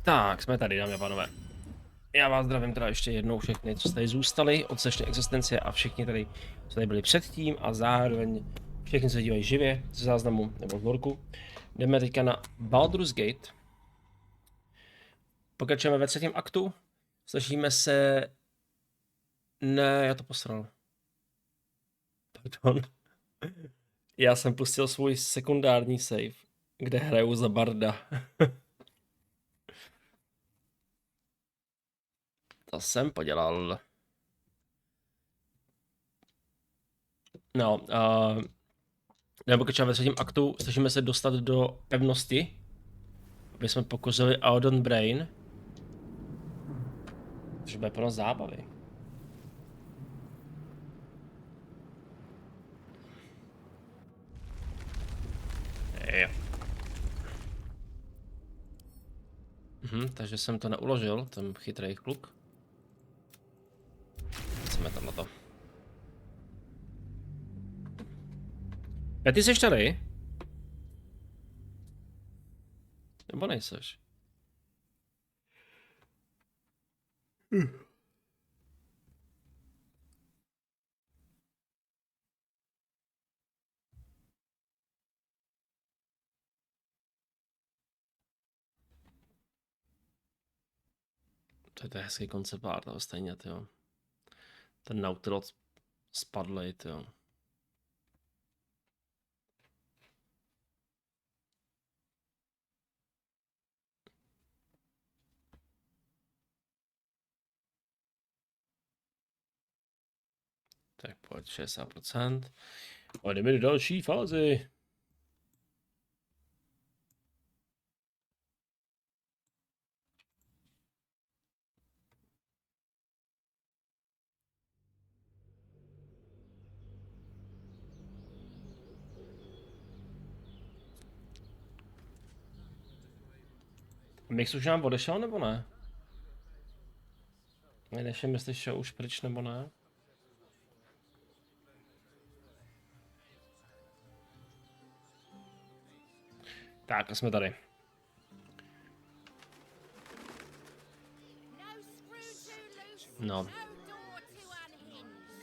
Tak, jsme tady, dámy a pánové. Já vás zdravím teda ještě jednou všechny, co tady zůstali od sešné existence a všichni tady, co tady byli předtím a zároveň všichni, co dívají živě z záznamu nebo z lorku. Jdeme teďka na Baldur's Gate. Pokračujeme ve třetím aktu. Slyšíme se... Ne, já to posral. Pardon. Já jsem pustil svůj sekundární save, kde hraju za barda. To jsem podělal. No, nebo když ve třetím aktu snažíme se dostat do pevnosti, aby jsme pokořili Audon Brain. Což bude plno zábavy. Jo. Takže jsem to neuložil, ten chytrý kluk. Chceme tam na to. Ty jsi tady? Nebo nejseš? To je hezký koncept art, ale stejně, jo. Ten Nautilus spadlej, jo. Tak pojď 60%. A jdeme do další fázi. Mix už nám odešel, nebo ne? Nevím, jestli šel už pryč, nebo ne. Tak, a jsme tady. No.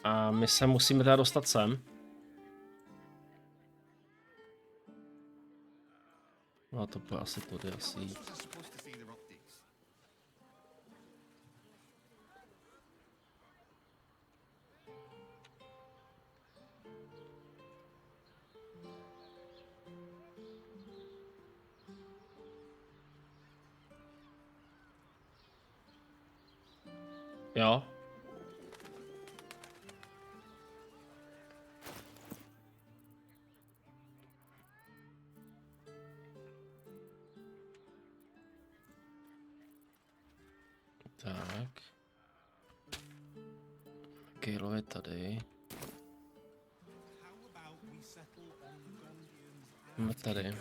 A my se musíme teda dostat sem. No to bude asi tudy asi jít. Jo. Tak. Kejlo je tady. Jsme tady.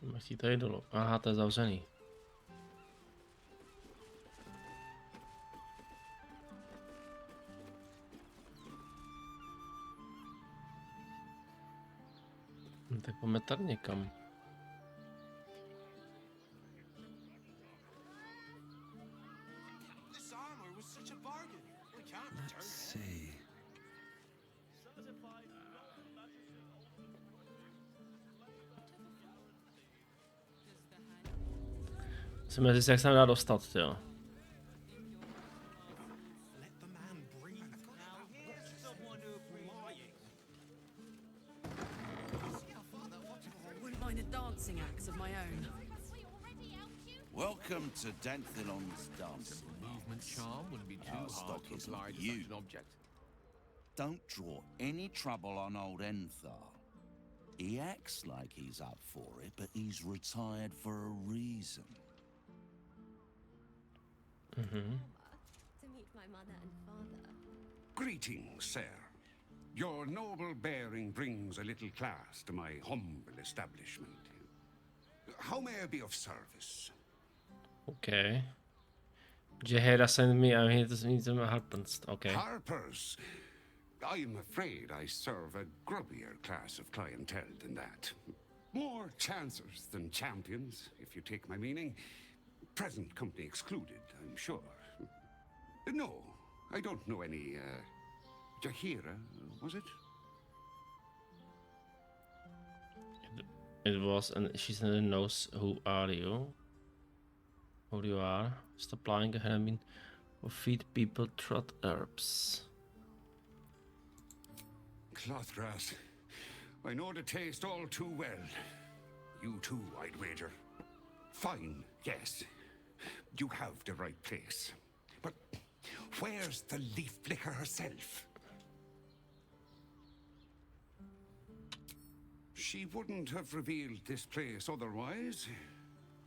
Musí tady dolů. Aha, to je zavřený. No, tak pojďme tady někam. Musíme říct, jak se dá dostat, jo. Welcome to Danthilon's dance. Movement charm wouldn't be too Our hard stock to is apply to you. such an object. Don't draw any trouble on old Enthar. He acts like he's up for it, but he's retired for a reason. To meet my mother and father. Greetings, sir. Your noble bearing brings a little class to my humble establishment. How may I be of service? Okay. Jehera sent me, I mean, this means happens. Okay. Harpers. I'm afraid I serve a grubbier class of clientele than that. More chancers than champions, if you take my meaning. Present company excluded, I'm sure. No, I don't know any, Jahira, was it? It was, and she said knows who are you. Who you are. Stop lying, I mean, or feed people trot herbs. Clothgrass. I know the taste all too well. You too, I'd wager. Fine, yes. You have the right place. But where's the leaf flicker herself? She wouldn't have revealed this place otherwise,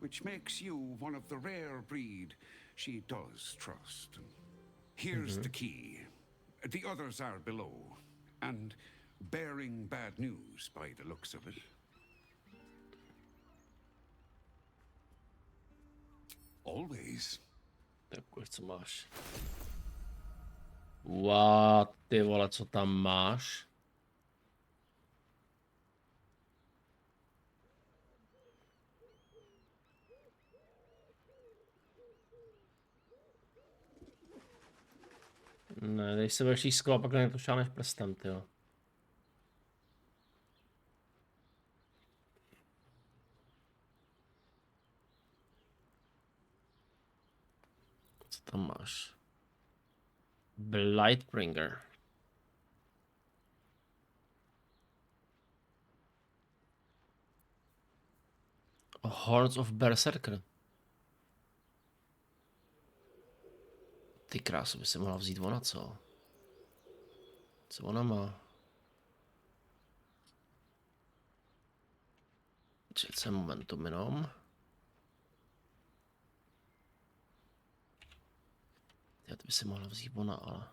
which makes you one of the rare breed she does trust. Here's the key. The others are below, and bearing bad news by the looks of it. Always. Tak co máš? What, ty vole, co tam máš? Ne, dej se vešší sklo, pak na to šáneš prstem, tyjo. Co tam máš? Blightbringer. Horns of Berserker. Ty krásu, by se mohla vzít ona, co? Co ona má? Čet se momentum jenom. Já to by se mohla vzít ona, ale...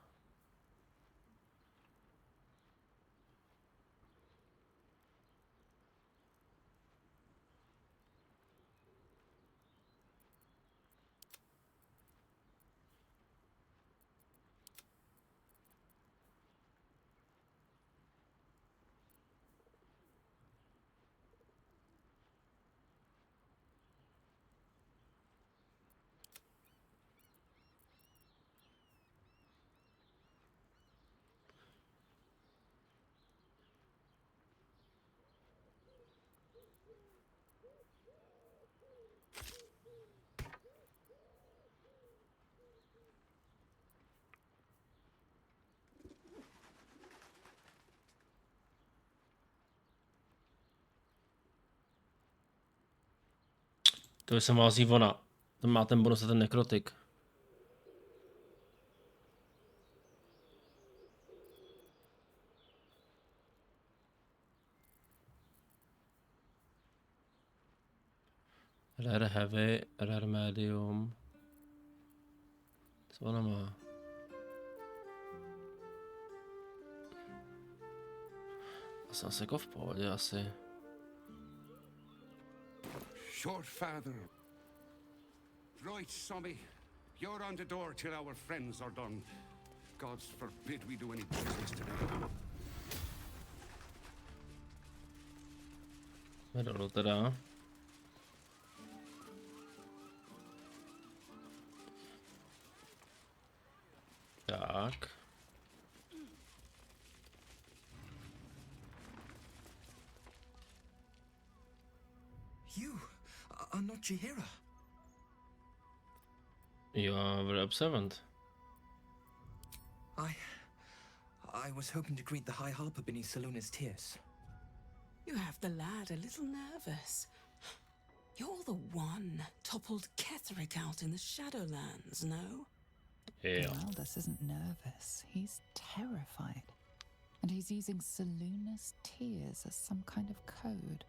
To by se mohla vzít ona. To má ten bonus a ten nekrotik. Rare heavy, rare medium. Co ona má? Asi jako v pohodě, asi. Short father. Right, Sommy. You're on the door till our friends are done. Gods forbid we do any business today. Nedalo teda. Tak. You are not Jahira. You are very observant. I was hoping to greet the High Harper beneath Salona's tears. You have the lad a little nervous. You're the one toppled Ketherick out in the Shadowlands, no? Yeah. Well, this isn't nervous. He's terrified. And he's using Salona's tears as some kind of code.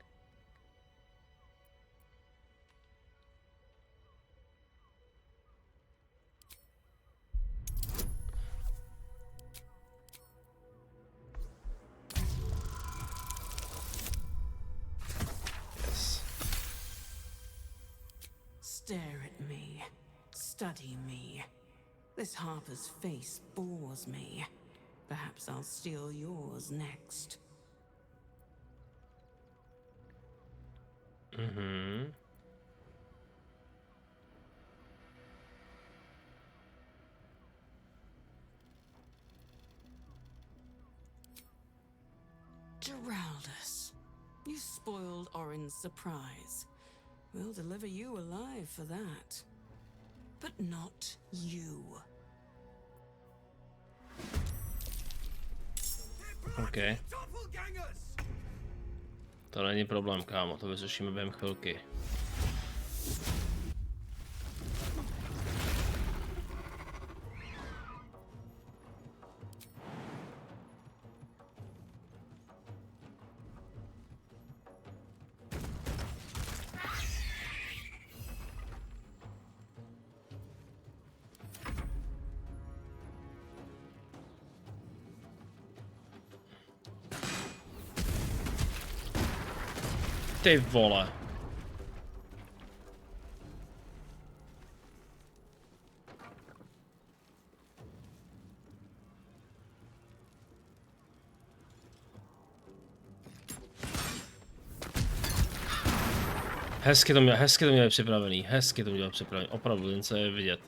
study me. This harper's face bores me. Perhaps I'll steal yours next. Mhm. Geraldus, you spoiled Orin's surprise. We'll deliver you alive for that. But not you. OK. To není problém, kámo, to vyřešíme během chvilky. Ty vole. Hezky to měli připravený, opravdu, jen co je vidět.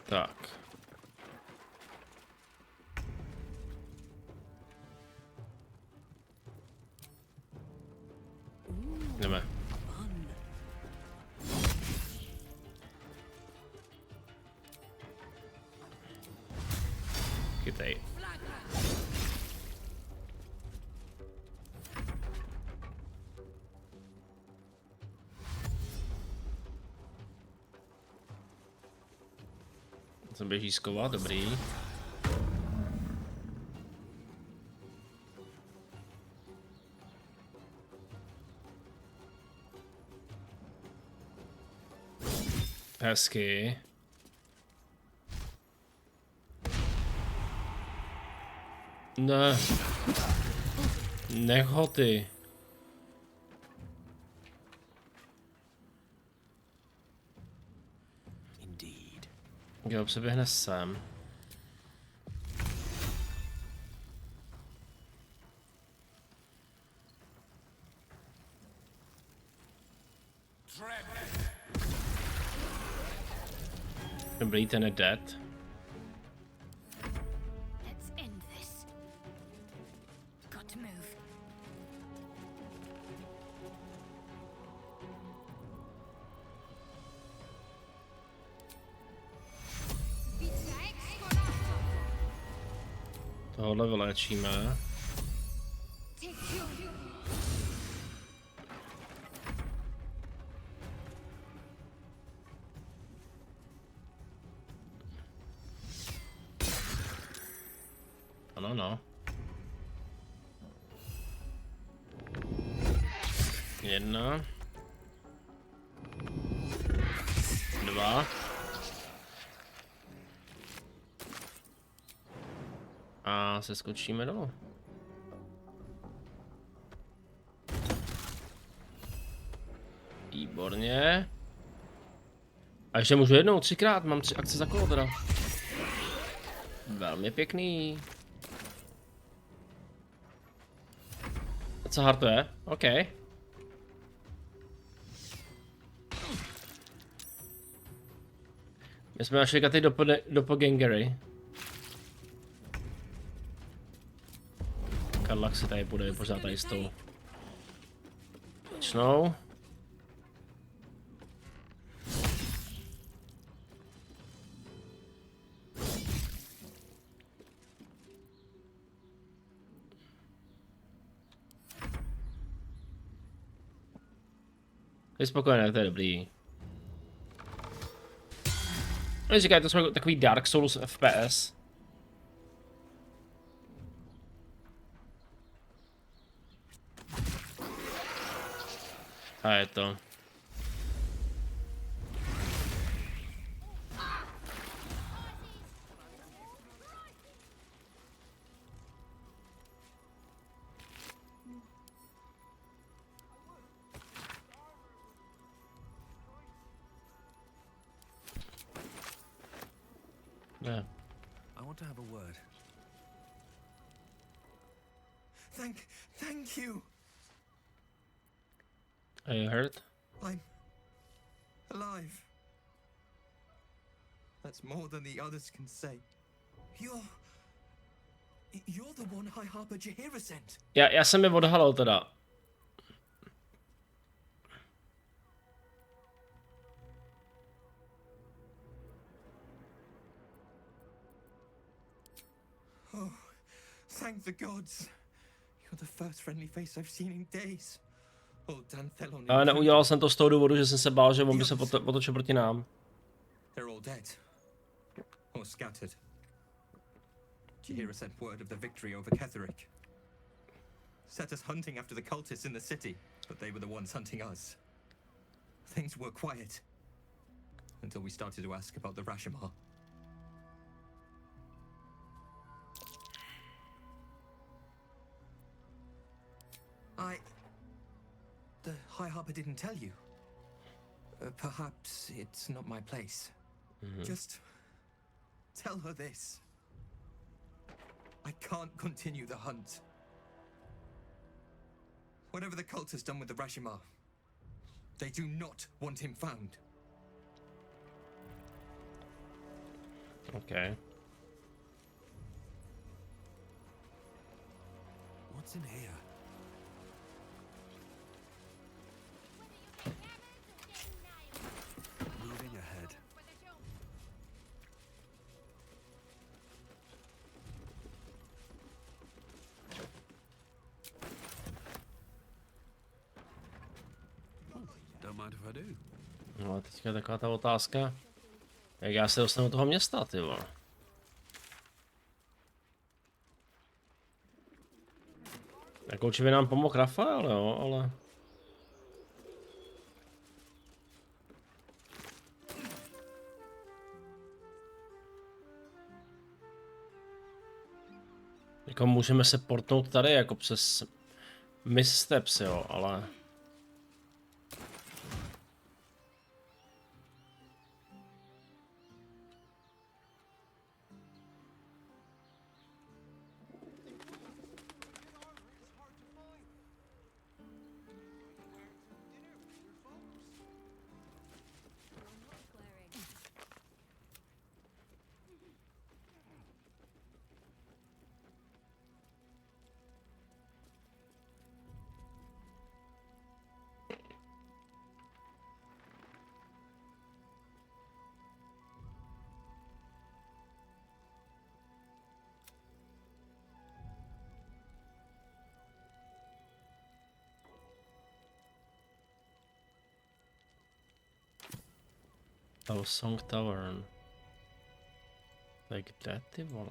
Tak. Jdeme. Chytej. Co běží skovat, dobrý. Hezky. Ne. Nech ho ty. Jo, přeběhne sem. Dobrý, ten je dead. Let's end this. Got to move. Tohle vyléčíme. Ano, no. Jedna. Dva. A se skočíme dolů. Výborně. A ještě můžu jednou, 3krát, mám 3 akce za kolo teda. Velmi pěkný. A co hard to je? OK. My jsme našli ty doppelgangery. Karlak si tady bude pořád tady s tou čnou. Je spokojené, to je dobrý. Oni říkají, to jsou takový Dark Souls FPS. A je to. Ne. I want to have a word. Thank you. Are you hurt? I'm alive. That's more than the others can say. You're the one High Harper Jaheira sent. Já jsem je odhalil teda. Oh, thank the gods. You're the first friendly face I've seen in days. Old Dan Thelon. Ale neudělal jsem to z toho důvodu, že jsem se bál, že on by se otočil proti nám. They're all dead. Or scattered. Jaheira sent word of the victory over Ketheric. Set us hunting after the cultists in the city, but they were the ones hunting us. Things were quiet. Until we started to ask about the Rashomar. The High Harper didn't tell you. Perhaps it's not my place. Just tell her this. I can't continue the hunt. Whatever the cult has done with the Rashomar, they do not want him found. Okay. What's in here? Moving ahead. Don't mind if I do. No a teďka taková ta otázka. Jak já se dostanu do toho města, ty vole? Jako určitě nám pomohl Rafael, jo, ale... Jako můžeme se portnout tady, jako přes missteps, jo, ale... Song Tavern. Tak kde, ty vole?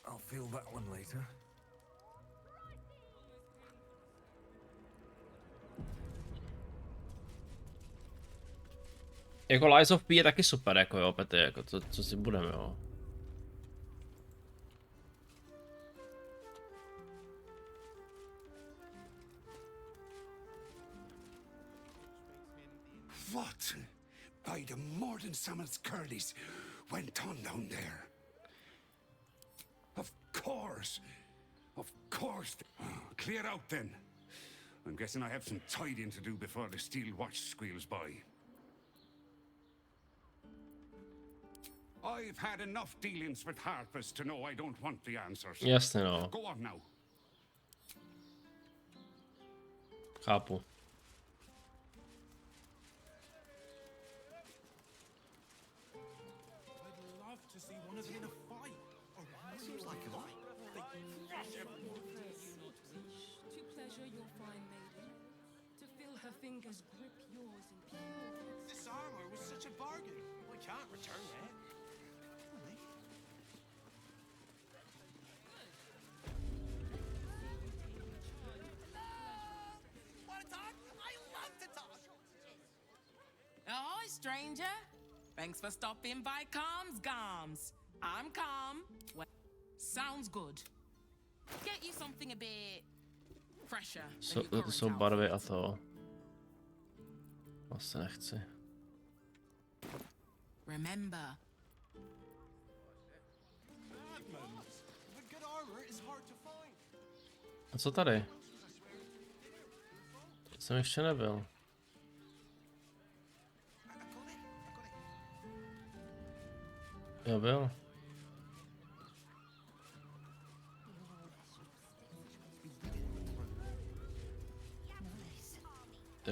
I'll feel that one later. Jako Lies of P je taky super, jako jo, Pety, jako co si budeme, jo. What? By the Morden Summon's Curlies went on down there. Of course. Clear out then. I'm guessing I have some tidying to do before the steel watch squeals by. I've had enough dealings with Harpers to know I don't want the answers. Jasně, no. Go on now. Chápu. I'd love to see one of you in a fight. Seems like a lie. To pleasure your fine maiden, to feel her fingers grip yours in pure. This armor was such a bargain. We can't return it. Want to talk? I love to talk. stranger. Thanks for stopping by Calm's Garms. I'm Calm. Well, sounds good. Get you something a bit fresher than your To current jsou barvy a outfit. to. Vlastně nechci. Remember, The good armor is hard to find. A co tady? To jsem ještě nebyl. Jo, byl.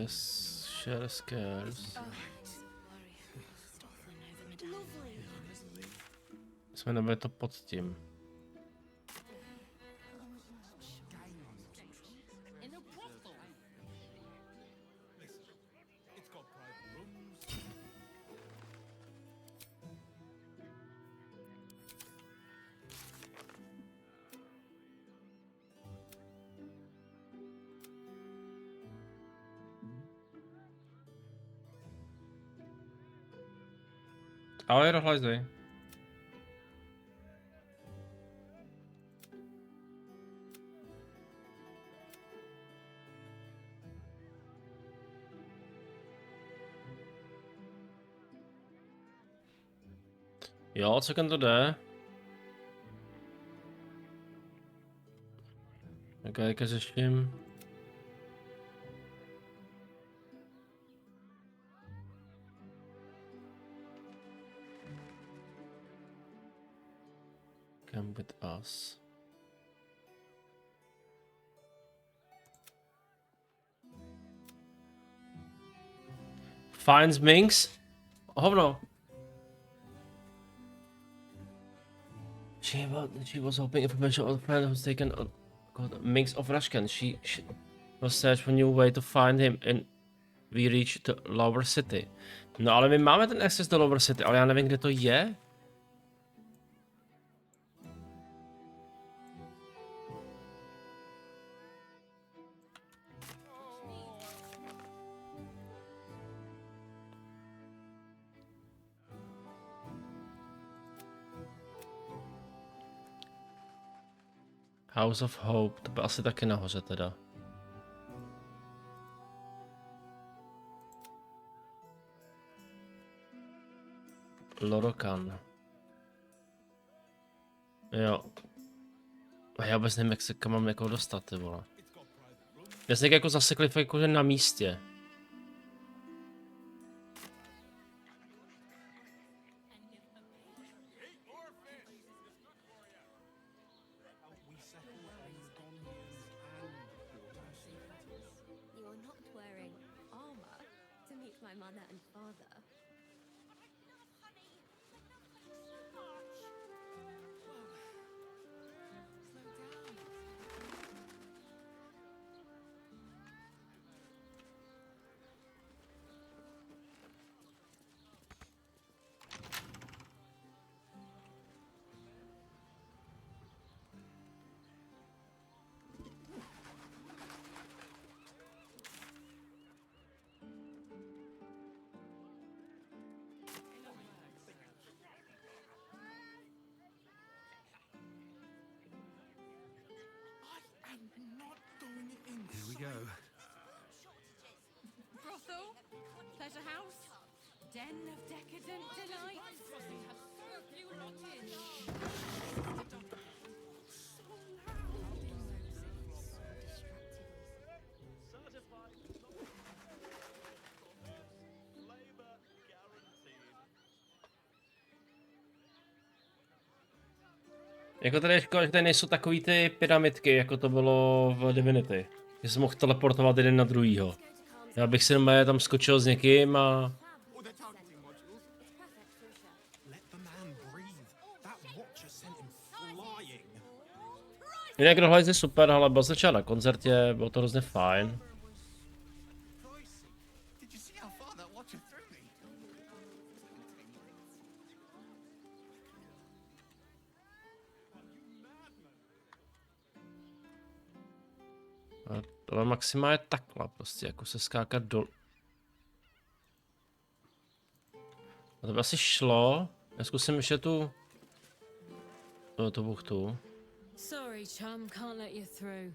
Share scares. Jsme nebyli to pod tím. It's got private rooms. Ale rozhlazuj. Jo, celkem to jde. Jak řeším. Come with us. Finds Minx? Hovno. She was hoping information on the friend who's taken Minx of Rashkan. She was searched for a new way to find him and we reached the Lower City. No ale my máme ten access do Lower City, ale já nevím, kde to je. House of Hope, to by asi taky nahoře teda. Lorokan. Jo. A já vůbec nevím, jak se kam mám jako dostat, ty vole. Já jsem jako zasekli jakože na místě. You are not wearing armor to meet my mother and father. Here we go. brothel, pleasure house, den of decadent delights. Jako tady je škoda, že tady nejsou takový ty pyramidky, jako to bylo v Divinity. Že jsem mohl teleportovat jeden na druhýho. Já bych si normálně tam skočil s někým a... Let the man breathe. That watcher sent him flying. Jinak dohled je super, ale byl začal na koncertě, bylo to hrozně fajn. Did you see how far that watcher threw me? Ale maxima je takhle prostě, jako se skákat do... A to by asi šlo. Já zkusím ještě tu buchtu. Sorry, chum, can't let you through.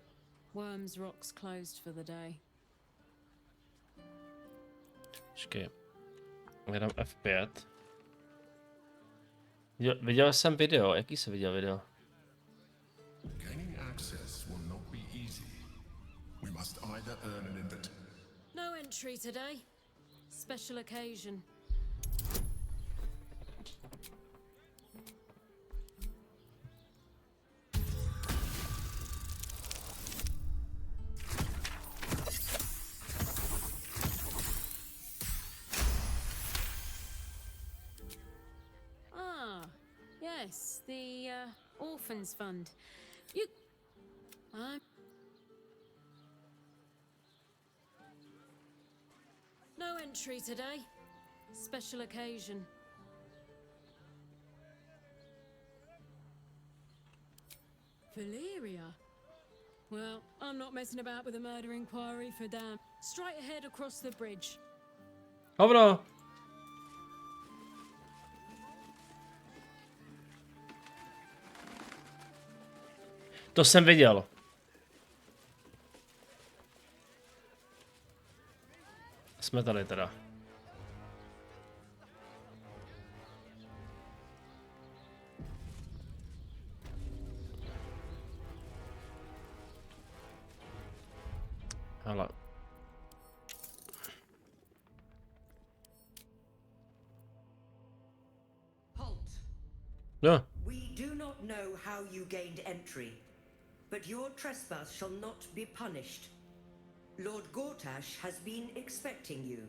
Worms Rock's closed for the day. Počkej. Já dám F5. Viděl jsem video. Jaký jsi viděl video? Gaining access will not be easy. We must either earn an invitation. No entry today. Special occasion. Yes, the Orphans Fund. You. No entry today. Special occasion. Valeria? Well, I'm not messing about with a murder inquiry for damn. Straight ahead across the bridge. Hovno! To jsem viděl. Jsme tady teda. Hele. Halt. No. We do not know how you gained entry, but your trespass shall not be punished. Lord Gortash has been expecting you.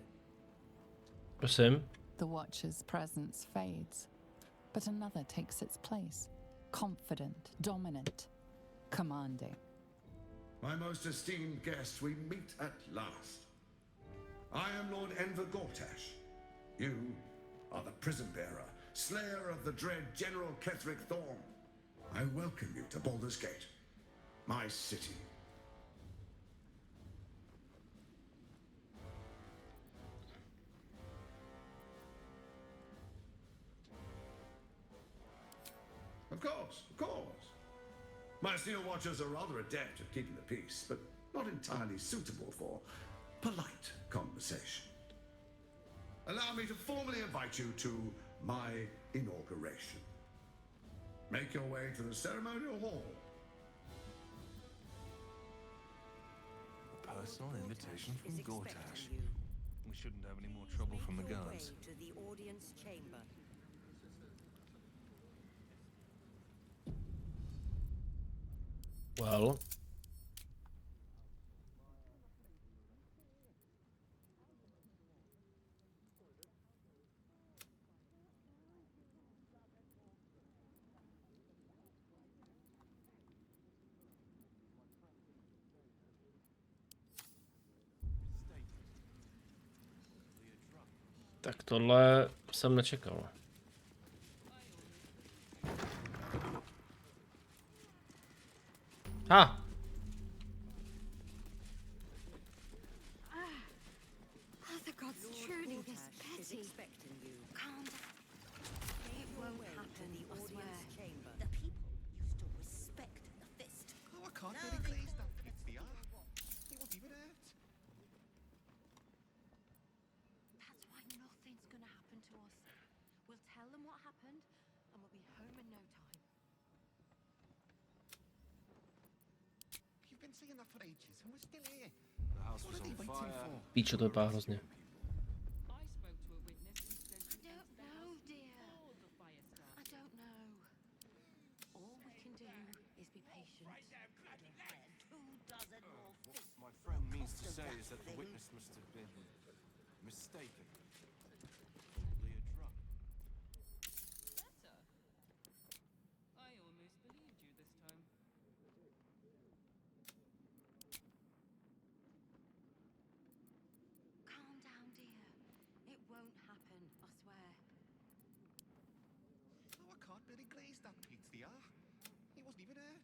Prosím. The Watcher's presence fades, but another takes its place. Confident, dominant, commanding. My most esteemed guest, we meet at last. I am Lord Enver Gortash. You are the prison bearer, slayer of the dread General Ketheric Thorn. I welcome you to Baldur's Gate, my city. Of course. My steel watchers are rather adept at keeping the peace, but not entirely suitable for polite conversation. Allow me to formally invite you to my inauguration. Make your way to the ceremonial hall. Personal invitation from Gortash. You. We shouldn't have any more trouble from the Make your guards. way to the audience chamber. Well. Tak tohle jsem nečekal. Ha! Oh, the gods truly this Is petty. expecting you. Calm down. It won't happen, The I swear. audience chamber. The people used to respect the fist. Oh, I can't really glaze that pit the art. He wasn't even hurt. That's why nothing's gonna happen to us. We'll tell them what happened, and we'll be home in no time. You've been saying that for ages, and we're still here. The house What was are they on waiting fire. for? Píčo, to vypadá hrozně. I don't know, dear. I don't know. All we can do is be patient. Two dozen more fists. My friend means to say is that the witness must have been mistaken. Probably a drug. Better. I almost believed you this time. Calm down, dear. It won't happen, I swear. Oh, I can't really glaze that pit the art. He wasn't even hurt.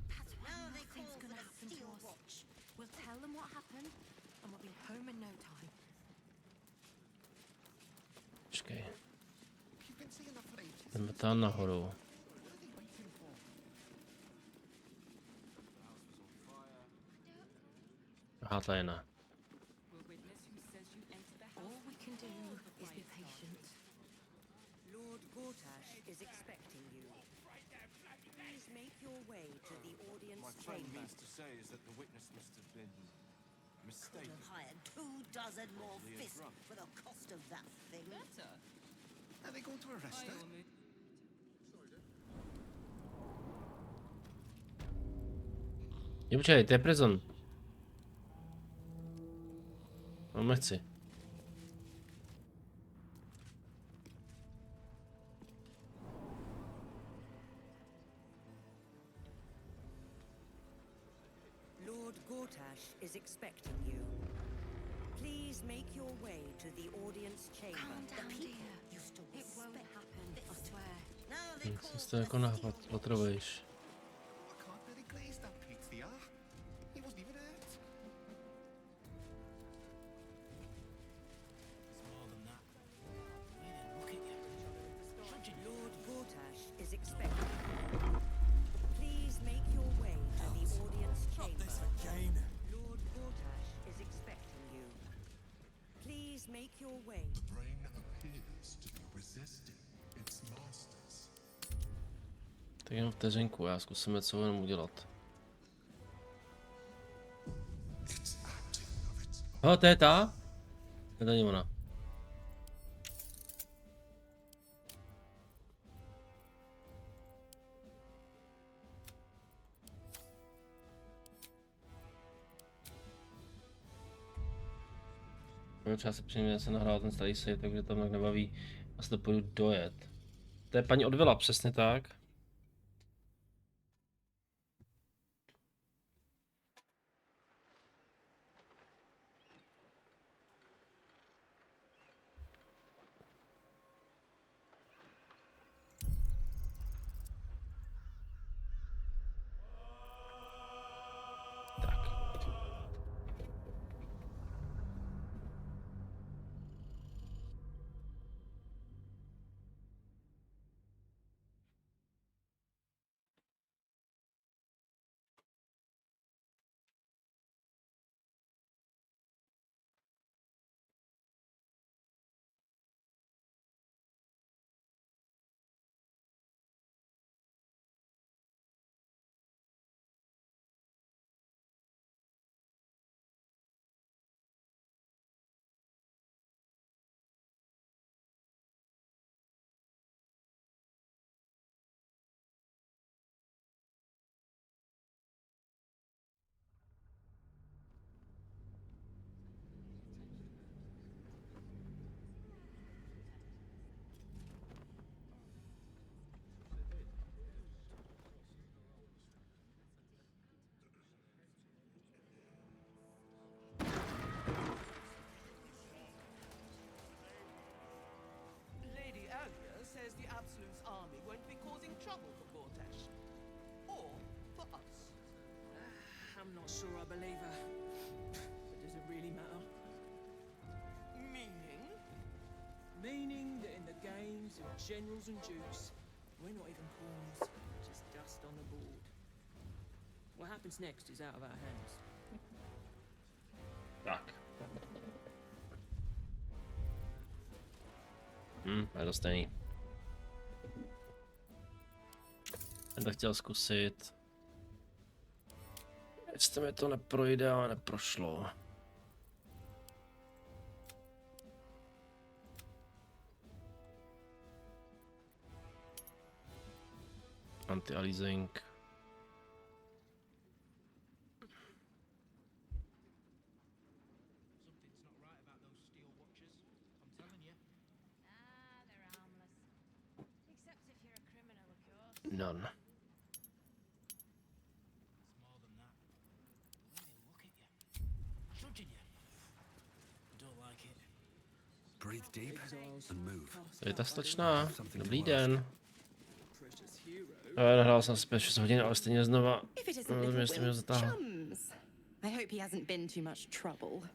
That's why Now they nothing's call gonna for the happen to Steel us. Watch. We'll tell them what happened, and we'll be home in no time. Počkej. Jdeme tam nahoru. Aha, tajna. All we can do is be patient. Lord Gortash is expecting you. Please make your way to the audience My friend chamber. means to say is that the witness must have been Could mistaken. have hired 24 more Probably is fists drunk. for the cost of that thing. Better. Are they going to arrest her? Jo, počkej, to je prison. No, nechci. Lord Gortash is expecting you. Please make your way to the audience chamber. Calm down, dear. Used to It won't respect happen, the I fist. swear. Now they call Jsi to jako napatruješ. I can't really glaze that Pete the R. He wasn't even hurt. Lord Gortash is expecting you. Please make your way to the audience chamber. Lord Gortash is expecting you. Please make your way. The brain appears to be resisting its masters. Tak jenom vteřinku, já zkusím něco jenom udělat. To je ta? To není ona. Třeba se přijme, se nahrál ten starý save, takže tam tak nebaví a se to půjdu dojet. To je paní Odvila, přesně tak. Lady Alia says the Absolute's army won't be causing trouble for Gortash. Or for us. I'm not sure I believe her. But does it really matter? Meaning? Meaning that in the games of generals and dukes, we're not even pawns, just dust on the board. What happens next is out of our hands. Tak. Je to stejný. Jsem to chtěl zkusit. Jestli mi to neprojde, ale neprošlo. Anti-aliasing. None. Breathe deep and move. To je ta slečna. Dobrý den. Nahrál jsem zpět 6 hodin, ale stejně znova. Nevím, jestli mě zatáhl. I hope he hasn't been too much trouble.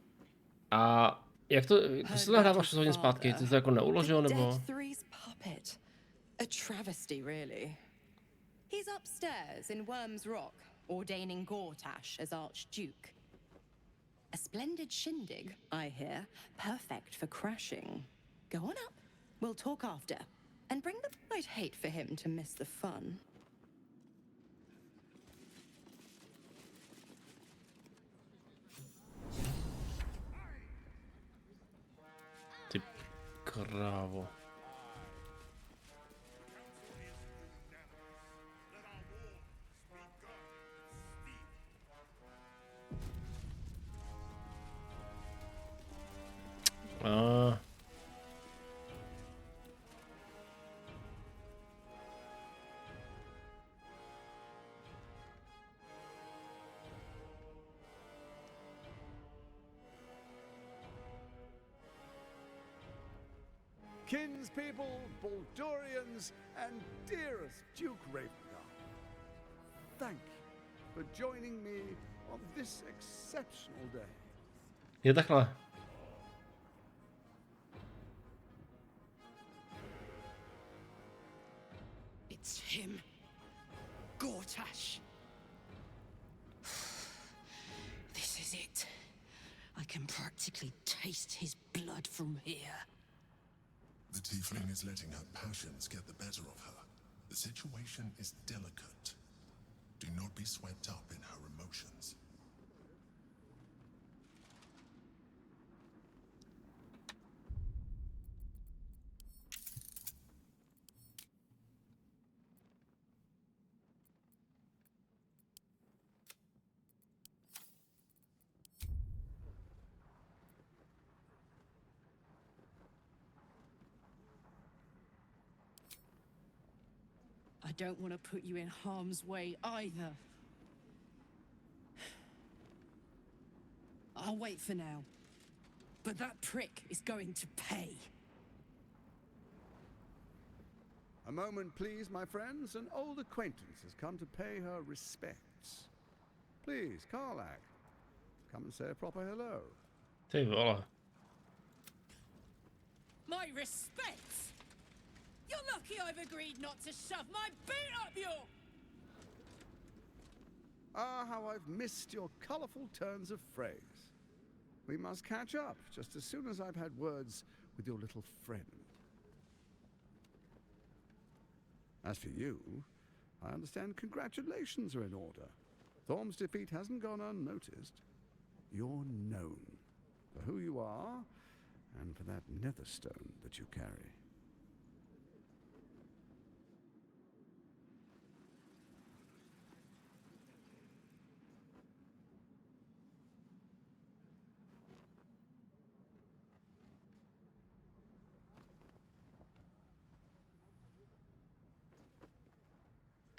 A Jak to se nahráváš to hodně zpátky? Ty to jako neuložil, nebo? Dead Three's puppet. A travesty, really. He's upstairs in Worm's Rock, ordaining Gortash as Archduke. A splendid shindig, I hear. Perfect for crashing. Go on up. We'll talk after. And bring the... I'd hate for him to miss the fun. Ty krávo. Kinspeople, Baldurians, and dearest Duke Ravengard, thank you for joining me on this exceptional day. Je takhle. It's him. Gortash. This is it. I can practically taste his blood from here. The tiefling is letting her passions get the better of her. The situation is delicate. Do not be swept up in her emotions. I don't want to put you in harm's way either. I'll wait for now. But that prick is going to pay. A moment, please, my friends. An old acquaintance has come to pay her respects. Please, Karlak, come and say a proper hello. Ty vole. My respects! You're lucky I've agreed not to shove my boot up your... Ah, how I've missed your colourful turns of phrase. We must catch up just as soon as I've had words with your little friend. As for you, I understand congratulations are in order. Thorm's defeat hasn't gone unnoticed. You're known for who you are and for that netherstone that you carry.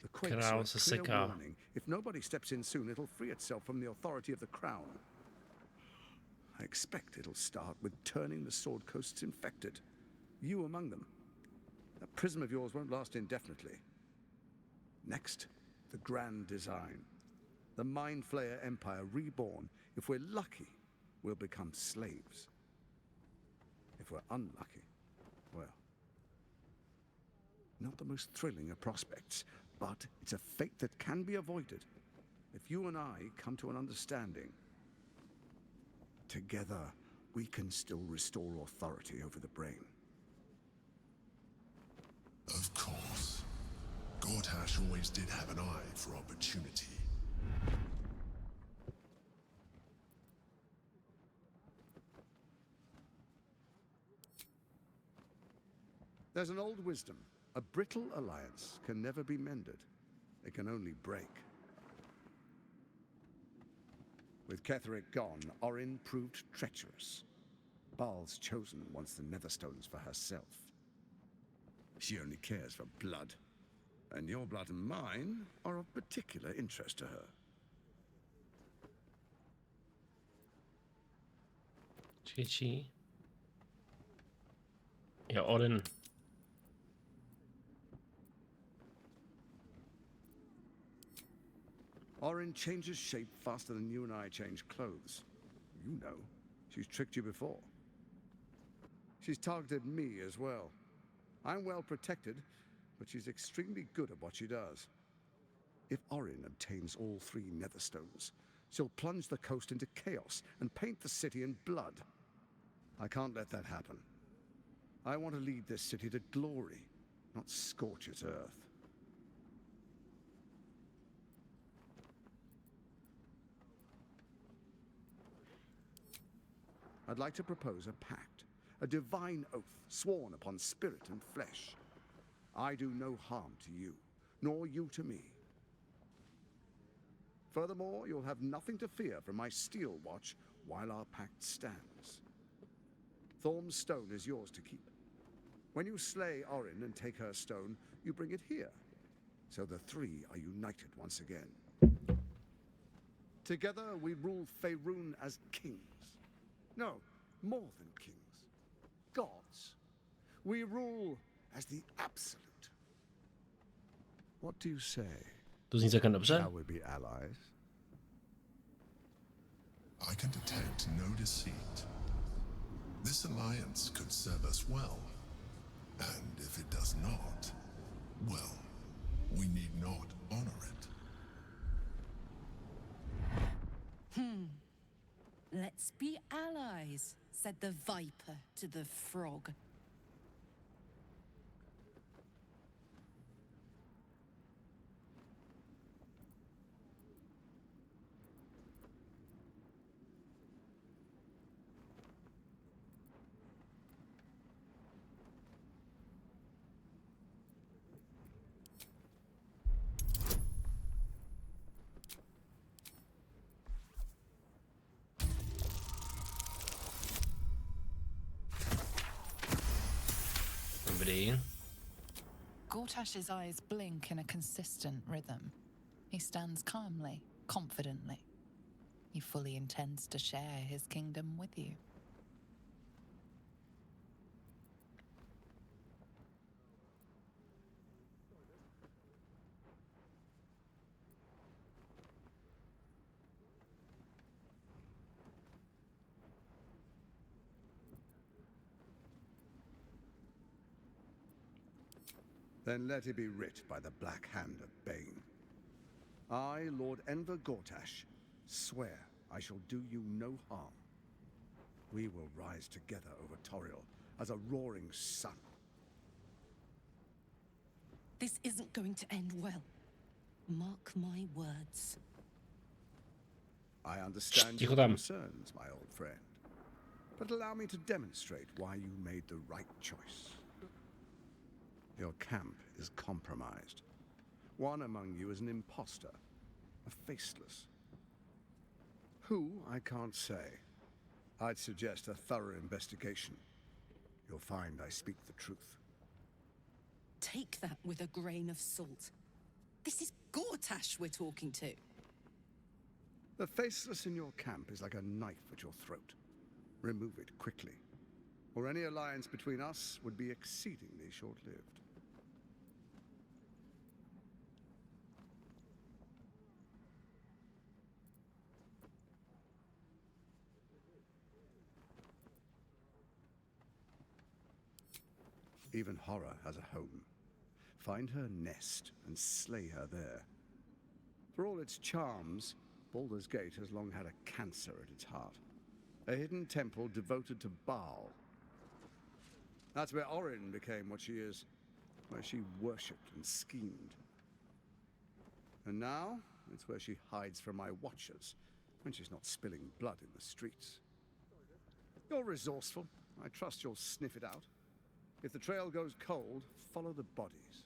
The quakes are a clear warning. If nobody steps in soon, it'll free itself from the authority of the crown. I expect it'll start with turning the Sword Coasts infected. You among them. That prism of yours won't last indefinitely. Next, the grand design. The Mind Flayer Empire reborn. If we're lucky, we'll become slaves. If we're unlucky, well, not the most thrilling of prospects, but it's a fate that can be avoided if you and I come to an understanding. Together, we can still restore authority over the brain. Of course. Gortash always did have an eye for opportunity. There's an old wisdom. A brittle alliance can never be mended. It can only break. With Ketheric gone, Orin proved treacherous. Baal's chosen wants the Netherstones for herself. She only cares for blood. And your blood and mine are of particular interest to her. Chi. Ja, Orin. Orin changes shape faster than you and I change clothes. You know, she's tricked you before. She's targeted me as well. I'm well protected, but she's extremely good at what she does. If Orin obtains all 3 Netherstones, she'll plunge the coast into chaos and paint the city in blood. I can't let that happen. I want to lead this city to glory, not scorch its earth. I'd like to propose a pact, a divine oath sworn upon spirit and flesh. I do no harm to you, nor you to me. Furthermore, you'll have nothing to fear from my steel watch while our pact stands. Thorm's stone is yours to keep. When you slay Orin and take her stone, you bring it here, so the 3 are united once again. Together we rule Faerun as kings. No, more than kings. Gods. We rule as the absolute. What do you say? To zní celkem dobře. Shall we be allies? I can detect no deceit. This alliance could serve us well. And if it does not, well, we need not honor it. Let's be allies, said the viper to the frog. Dobrý. Gortash's eyes blink in a consistent rhythm. He stands calmly, confidently. He fully intends to share his kingdom with you. Then let it be writ by the black hand of Bane. I, Lord Enver Gortash, swear I shall do you no harm. We will rise together over Toriel as a roaring sun. This isn't going to end well. Mark my words. I understand Ticho your tam. concerns, my old friend. But allow me to demonstrate why you made the right choice. Your camp is compromised. One among you is an imposter, a faceless. Who, I can't say. I'd suggest a thorough investigation. You'll find I speak the truth. Take that with a grain of salt. This is Gortash we're talking to. The faceless in your camp is like a knife at your throat. Remove it quickly, or any alliance between us would be exceedingly short-lived. Even horror has a home. Find her nest and slay her there. For all its charms, Baldur's Gate has long had a cancer at its heart. A hidden temple devoted to Baal. That's where Orin became what she is, where she worshipped and schemed. And now, it's where she hides from my watchers, when she's not spilling blood in the streets. You're resourceful. I trust you'll sniff it out. If the trail goes cold, follow the bodies.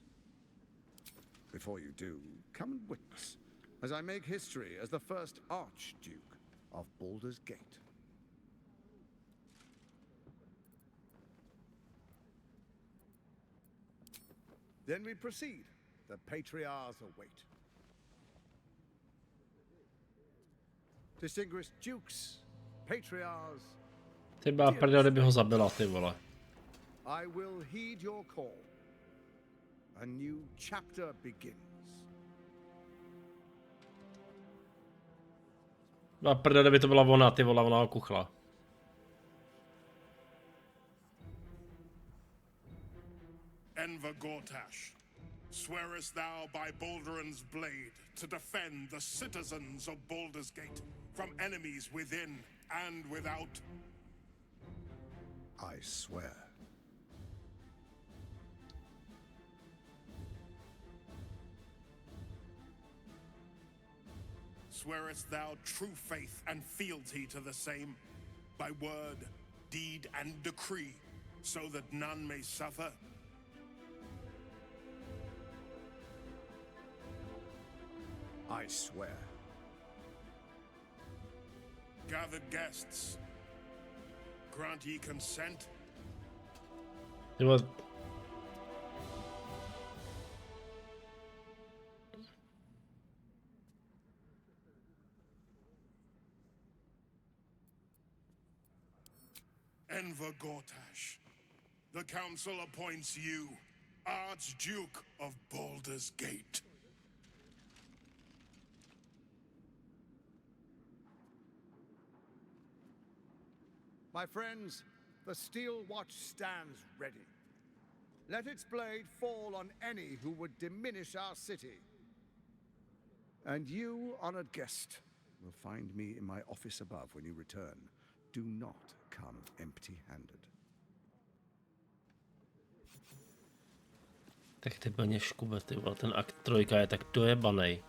Before you do, come and witness, as I make history as the first Archduke of Baldur's Gate. Then we proceed. The patriarchs await. Distinguished dukes, patriarchs, Ty byla prdel, kdyby ho zabila, ty vole. I will heed your call. A new chapter begins. Byla prdel, kdyby to byla ona, ty vole, ona ho kuchla. Gortash, swearest thou by Balduran's blade to defend the citizens of Baldur's Gate from enemies within and without? I swear. Swearest thou true faith and fealty to the same, by word, deed, and decree, so that none may suffer? I swear. Gathered guests, grant ye consent? Ty vole, Enver Gortash, the council appoints you Archduke of Baldur's Gate. My friends, the Steel Watch stands ready. Let its blade fall on any who would diminish our city. And you, honored guest, will find me in my office above when you return. Do not come empty-handed. tak ty plně škube, ty vole, ten akt 3 je tak dojebanej.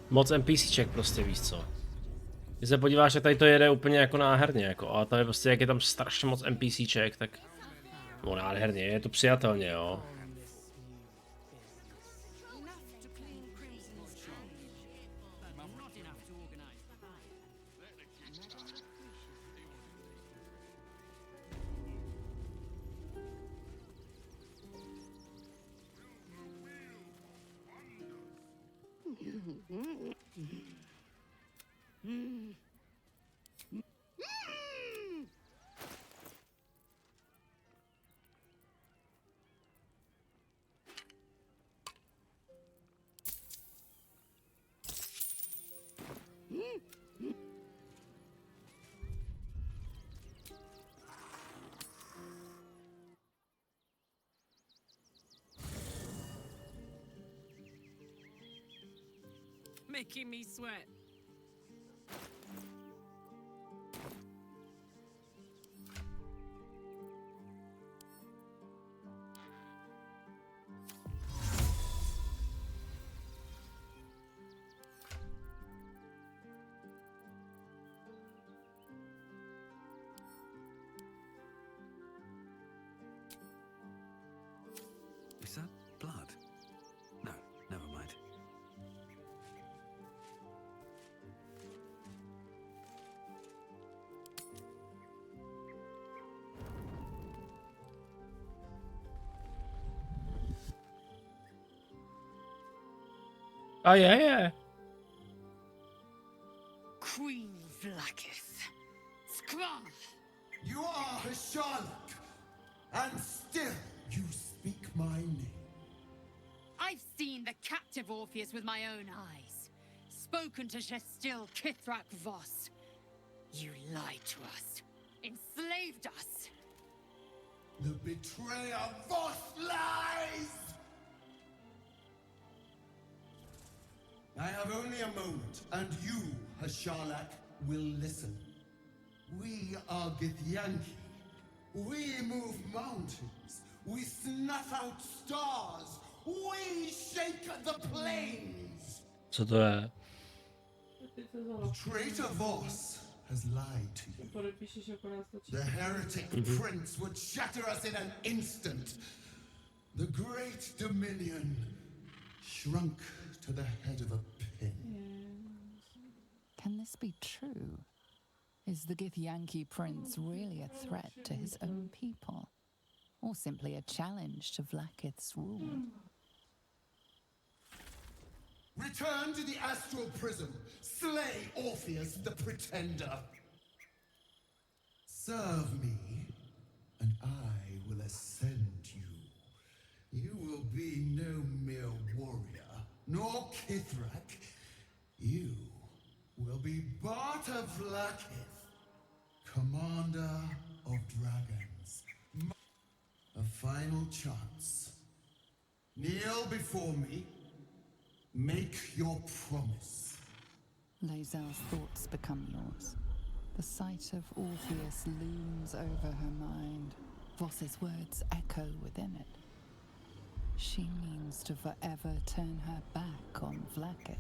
Moc NPCček prostě, víš co. Když se podíváš, že tady to jede úplně jako nádherně, jako, ale tady prostě, jak je tam strašně moc NPCček, tak... No nádherně, je to přijatelně, jo. Making me sweat. Is that blood? No, never mind. A je. Queen Vlaakith. Skrull! You are Hasharlok, and still you speak my name. I've seen the captive Orpheus with my own eyes. Spoken to Shestil Kithrak Voss. You lied to us. Enslaved us. The betrayer Voss lies! I have only a moment, and you, Hasharlok, will listen. We are Githyanki. We move mountains. We snuff out stars. We shake the plains. Co to je? The traitor Voss has lied to you. The heretic prince would shatter us in an instant. The great dominion shrunk to the head of a pin. Can this be true? Is the Githyanki prince really a threat to his own people? Or simply a challenge to Vlaakith's rule? Return to the astral prism. Slay Orpheus the Pretender. Serve me, and I will ascend you. You will be no mere warrior, nor Kithrak. You will be Barta Vlaakith, commander of dragons. A final chance. Kneel before me. Make your promise. Lae'zel's thoughts become yours. The sight of Orpheus looms over her mind. Voss's words echo within it. She means to forever turn her back on Vlaakith.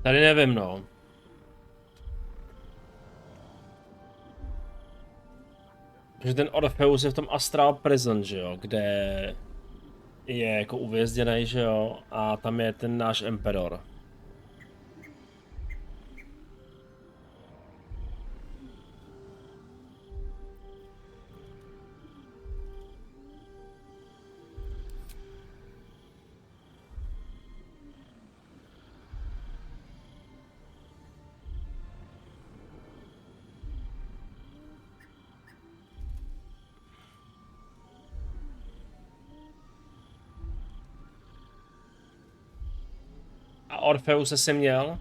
Tady nevím, no. Protože ten Orpheus je v tom Astral Prison, že jo, kde je jako uvězněný, že jo, a tam je ten náš Emperor. A Orpheuse si měl?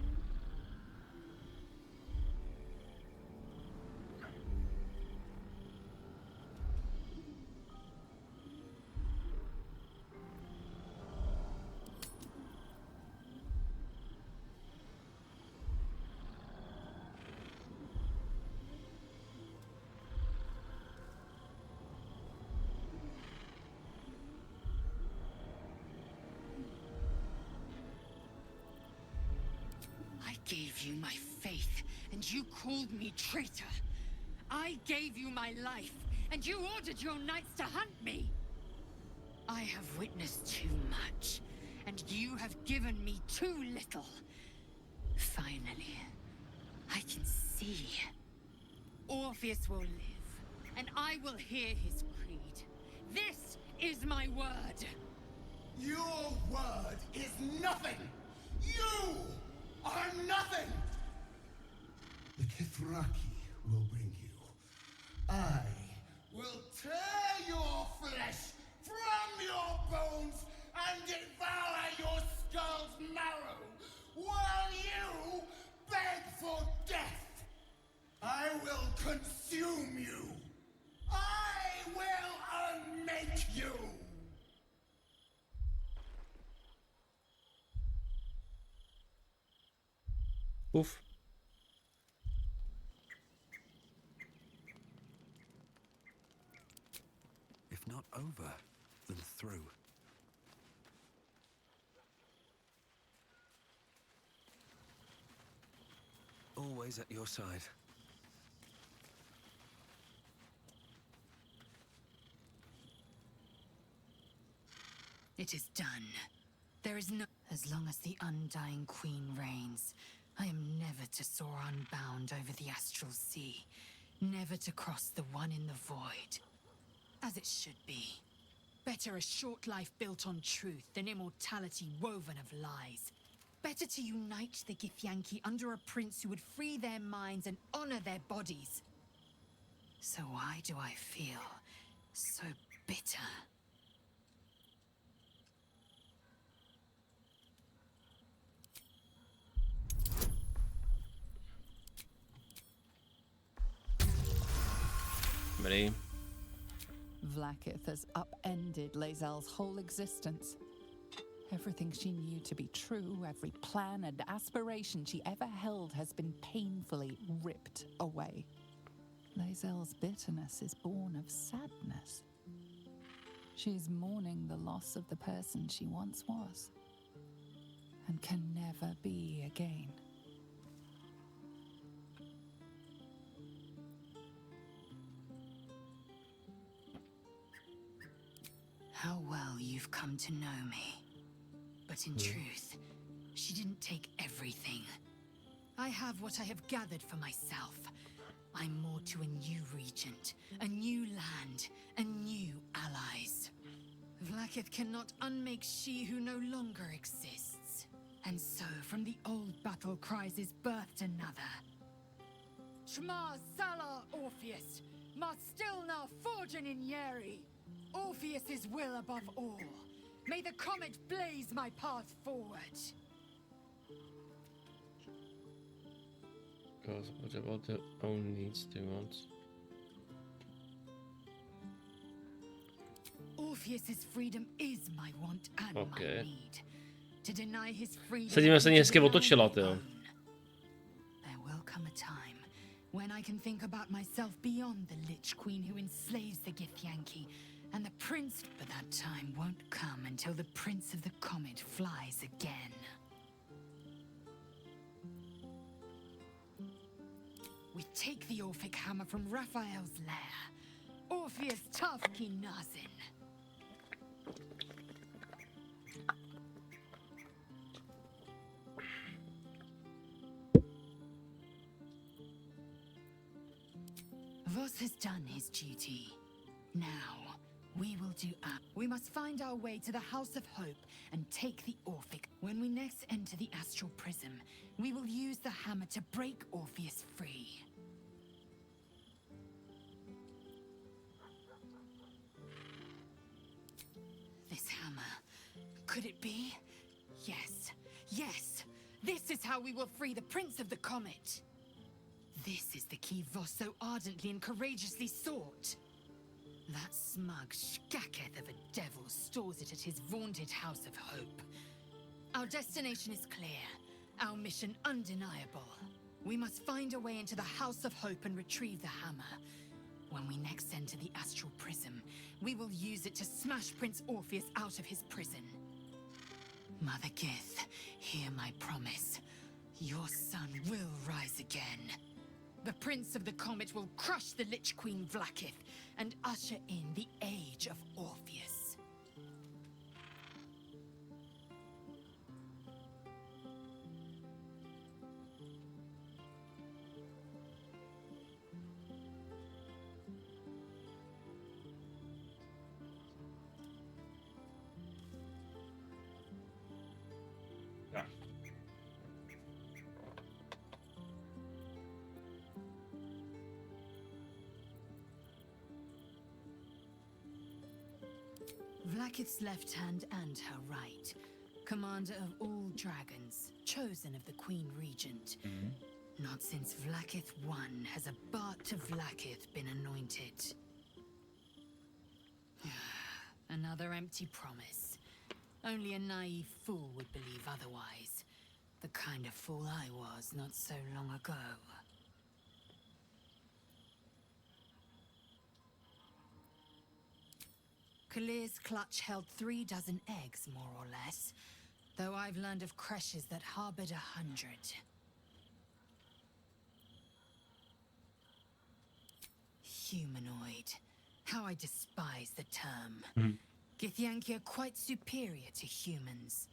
I gave you my faith, and you called me traitor. I gave you my life, and you ordered your knights to hunt me. I have witnessed too much, and you have given me too little. Finally, I can see. Orpheus will live, and I will hear his creed. This is my word. Your word is nothing! You are nothing! The Kithraki will bring you. I will tear your flesh from your bones and devour your skull's marrow while you beg for death. I will consume you. I will unmake you. Oof. If not over, then through. Always at your side. It is done. There is no... As long as the Undying Queen reigns, I am never to soar unbound over the astral sea. Never to cross the one in the void. As it should be. Better a short life built on truth than immortality woven of lies. Better to unite the Githyanki under a prince who would free their minds and honor their bodies. So why do I feel so bitter? Ready? Vlaakith has upended Lae'zel's whole existence. Everything she knew to be true, every plan and aspiration she ever held has been painfully ripped away. Lae'zel's bitterness is born of sadness. She is mourning the loss of the person she once was, and can never be again. How well you've come to know me. But in truth, she didn't take everything. I have what I have gathered for myself. I'm more to a new regent, a new land, and new allies. Vlaakith cannot unmake she who no longer exists. And so, from the old battle cries is birthed another. Shema Salar Orpheus, Mart Stilnar Forgin in Yeri. Orpheus's will above all. May the comet blaze my path forward. Because what about their own needs they want? Orpheus's freedom is my want and my need. To deny his freedom. Sedíme se hezky otočila, jo. There will come a time when I can think about myself beyond the Lich Queen who enslaves the Githyanki, and the prince, but that time won't come until the Prince of the Comet flies again. We take the Orphic hammer from Raphael's lair. Orpheus Tafki Nazin. Voss has done his duty. Now, we will do up. We must find our way to the House of Hope and take the Orphic. When we next enter the Astral Prism, we will use the hammer to break Orpheus free. This hammer, could it be? Yes, yes! This is how we will free the Prince of the Comet! This is the key Voss so ardently and courageously sought. That smug shkaketh of a devil stores it at his vaunted House of Hope. Our destination is clear, our mission undeniable. We must find a way into the House of Hope and retrieve the hammer. When we next enter the Astral Prism, we will use it to smash Prince Orpheus out of his prison. Mother Gith, hear my promise. Your son will rise again. The Prince of the Comet will crush the Lich Queen Vlaakith and usher in the Age of Orpheus. Vlaakith's left hand and her right. Commander of all dragons, chosen of the Queen Regent. Not since Vlaakith I has a Bart to Vlaakith been anointed. Another empty promise. Only a naive fool would believe otherwise. The kind of fool I was not so long ago. Kalir's clutch held 3 dozen eggs, more or less. Though I've learned of creches that harbored 100. Humanoid. How I despise the term. Githyanki are quite superior to humans.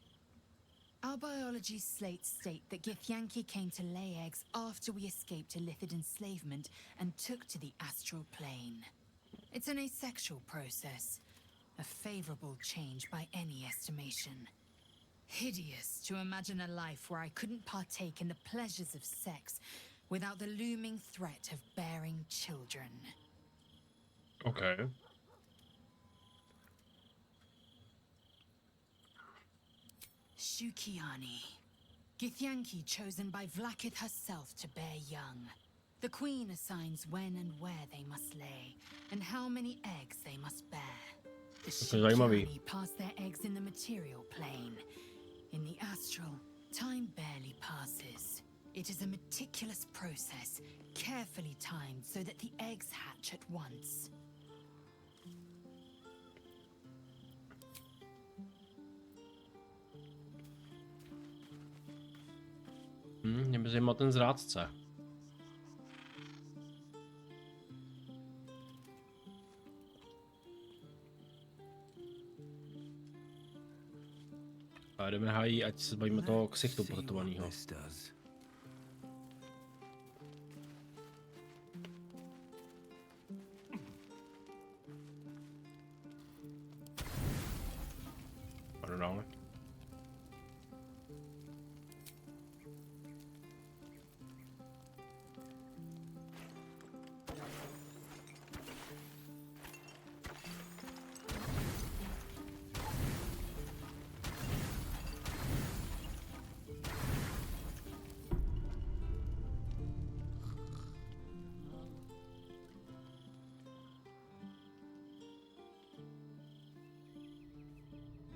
Our biology slates state that Githyanki came to lay eggs after we escaped illicit enslavement and took to the astral plane. It's an asexual process. A favorable change by any estimation. Hideous to imagine a life where I couldn't partake in the pleasures of sex without the looming threat of bearing children. Okay. Shukiani. Githyanki chosen by Vlaakith herself to bear young. The Queen assigns when and where they must lay, and how many eggs they must bear. The Shukiani pass their eggs in the material plane. In the astral, time barely passes. It is a meticulous process, carefully timed so that the eggs hatch at once. Mě by zajímal ten zrádce. A jdeme hájí, ať se bavíme toho ksichtu potetovanýho. Pojdu dále.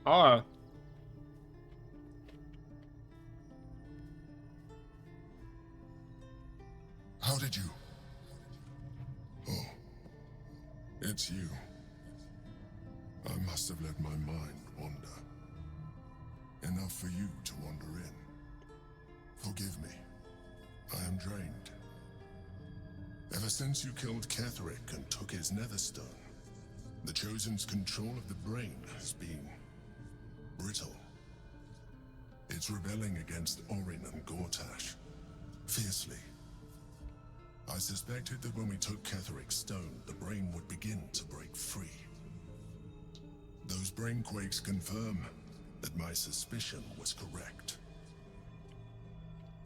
Ale How did you? Oh, it's you. I must have let my mind wander. Enough for you to wander in. Forgive me. I am drained. Ever since you killed Ketheric and took his netherstone, the Chosen's control of the brain has been brittle. It's rebelling against Orin and Gortash fiercely. I suspected that when we took Ketheric's stone, the brain would begin to break free. Those brain quakes confirm that my suspicion was correct.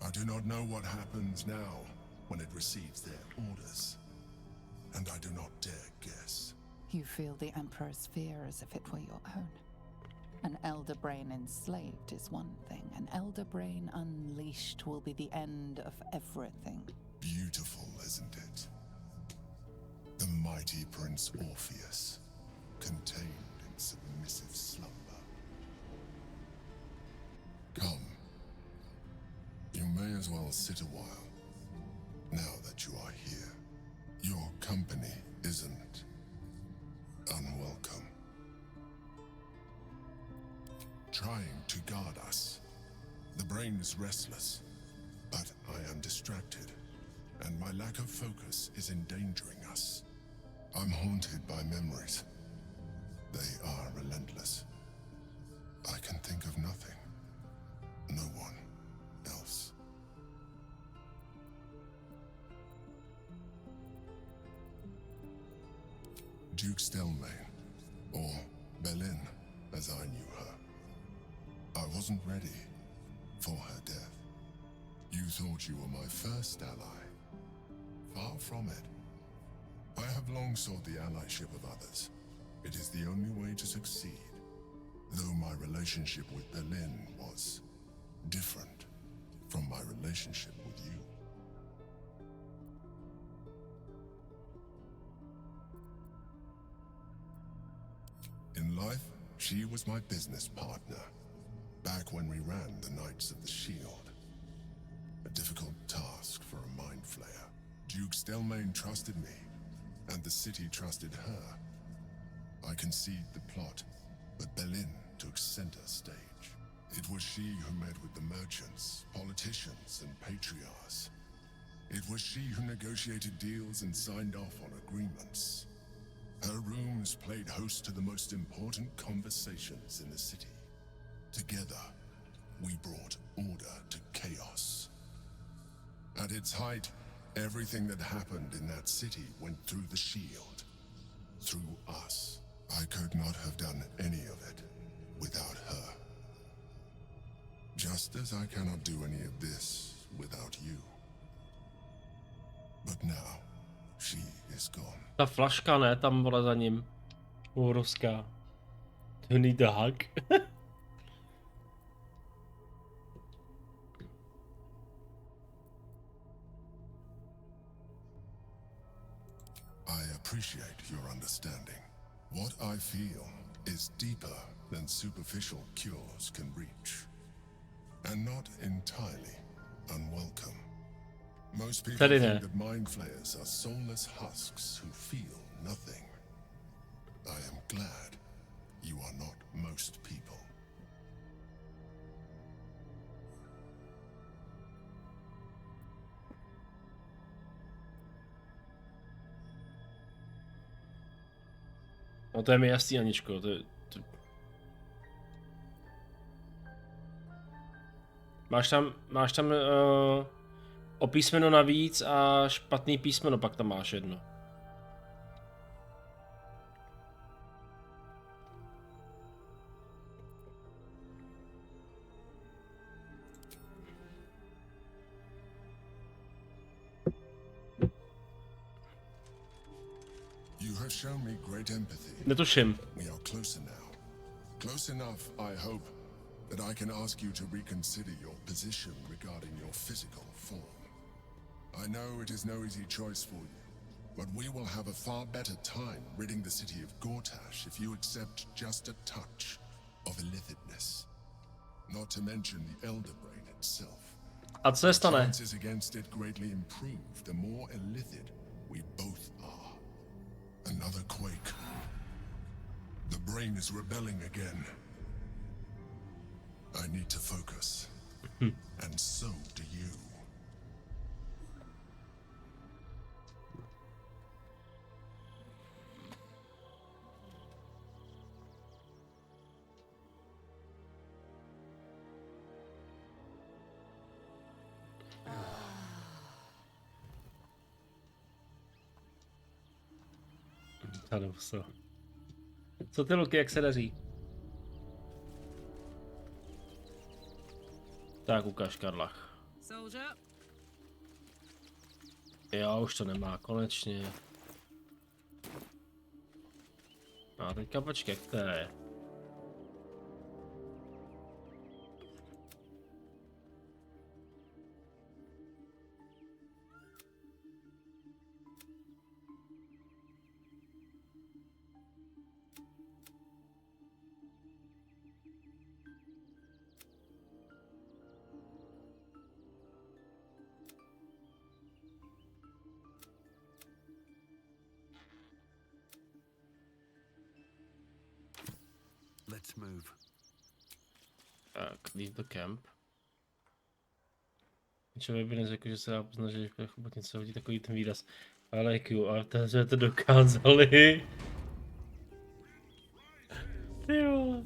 I do not know what happens now when it receives their orders, and I do not dare guess. You feel the Emperor's fear as if it were your own. An elder brain enslaved is one thing. An elder brain unleashed will be the end of everything. Beautiful, isn't it? The mighty Prince Orpheus, contained in submissive slumber. Come. You may as well sit a while, now that you are here. Your company isn't unwelcome. Trying to guard us. The brain is restless, but I am distracted, and my lack of focus is endangering us. I'm haunted by memories. They are relentless. I can think of nothing. No one else. Duke Stelmane, or Belin, as I knew her. I wasn't ready for her death. You thought you were my first ally. Far from it. I have long sought the allyship of others. It is the only way to succeed. Though my relationship with Belin was different from my relationship with you. In life, she was my business partner. Back when we ran the Knights of the Shield. A difficult task for a mind flayer. Duke Stelmane trusted me, and the city trusted her. I conceived the plot, but Belin took center stage. It was she who met with the merchants, politicians, and patriarchs. It was she who negotiated deals and signed off on agreements. Her rooms played host to the most important conversations in the city. Together, we brought order to chaos. At its height, everything that happened in that city went through the shield. Through us. I could not have done any of it without her. Just as I cannot do any of this without you. But now, she is gone. Ta flaška, ne, tam vole za ním. Obrovská. To need a hug. I appreciate your understanding. What I feel is deeper than superficial cures can reach. And not entirely unwelcome. Most people Tady think ne. that mind flayers are soulless husks who feel nothing. I am glad you are not most people. No to je mi jasný, Aničko. Máš tam o písmeno navíc a špatný písmeno, pak tam máš jedno. You have shown me great empathy. Netuším. We are closer now. Close enough, I hope, that I can ask you to reconsider your position regarding your physical form. I know it is no easy choice for you, but we will have a far better time ridding the city of Gortash if you accept just a touch of illithidness. Not to mention the Elder Brain itself. A co se stane? Chances against it greatly improve the more illithid we both are. Another quake. The brain is rebelling again. I need to focus. And so do you. Ano, co ty, Luky, jak se daří? Tak ukáž Karlach. Soldier. Jo, už to nemá, konečně. A teďka počkej, jak to je. Let's move. Tak, leave the camp. Člověk by neřekl, že se dá poznat, že když bude chobotnice hodí takový ten výraz. Ale to jsme to dokázali. Ty vole.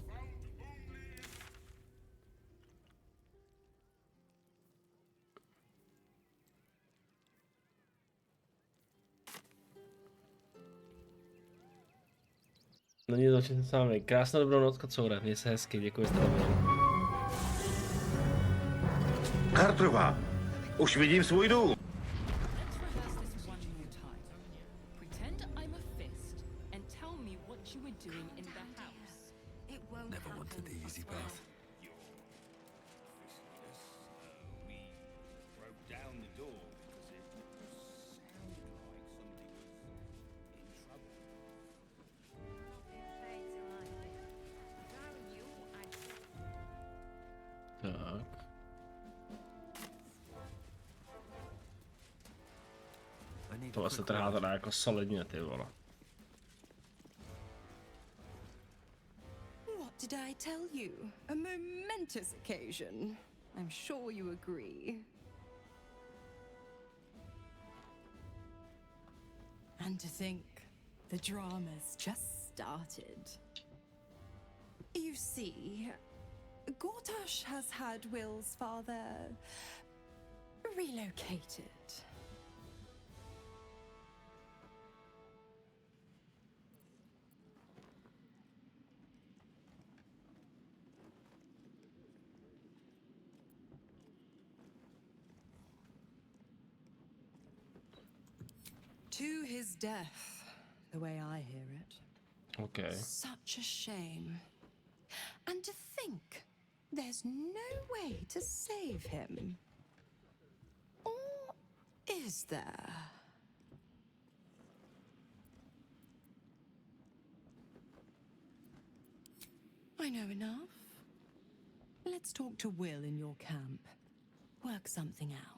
Není to všechno sami. Krásnou dobrou noc, kocoure. Měj se hezky, děkuji za to. Kartrova, už vidím svůj dům. Never wanted the easy path. Tak. Tohle se trhá teda jako solidně, ty vole. What did I tell you? A momentous occasion. I'm sure you agree. And to think, the drama's just started. You see, Gortash has had Will's father relocated. To his death, the way I hear it. Okay. Such a shame. And to think, there's no way to save him. Or is there? I know enough. Let's talk to Will in your camp. Work something out.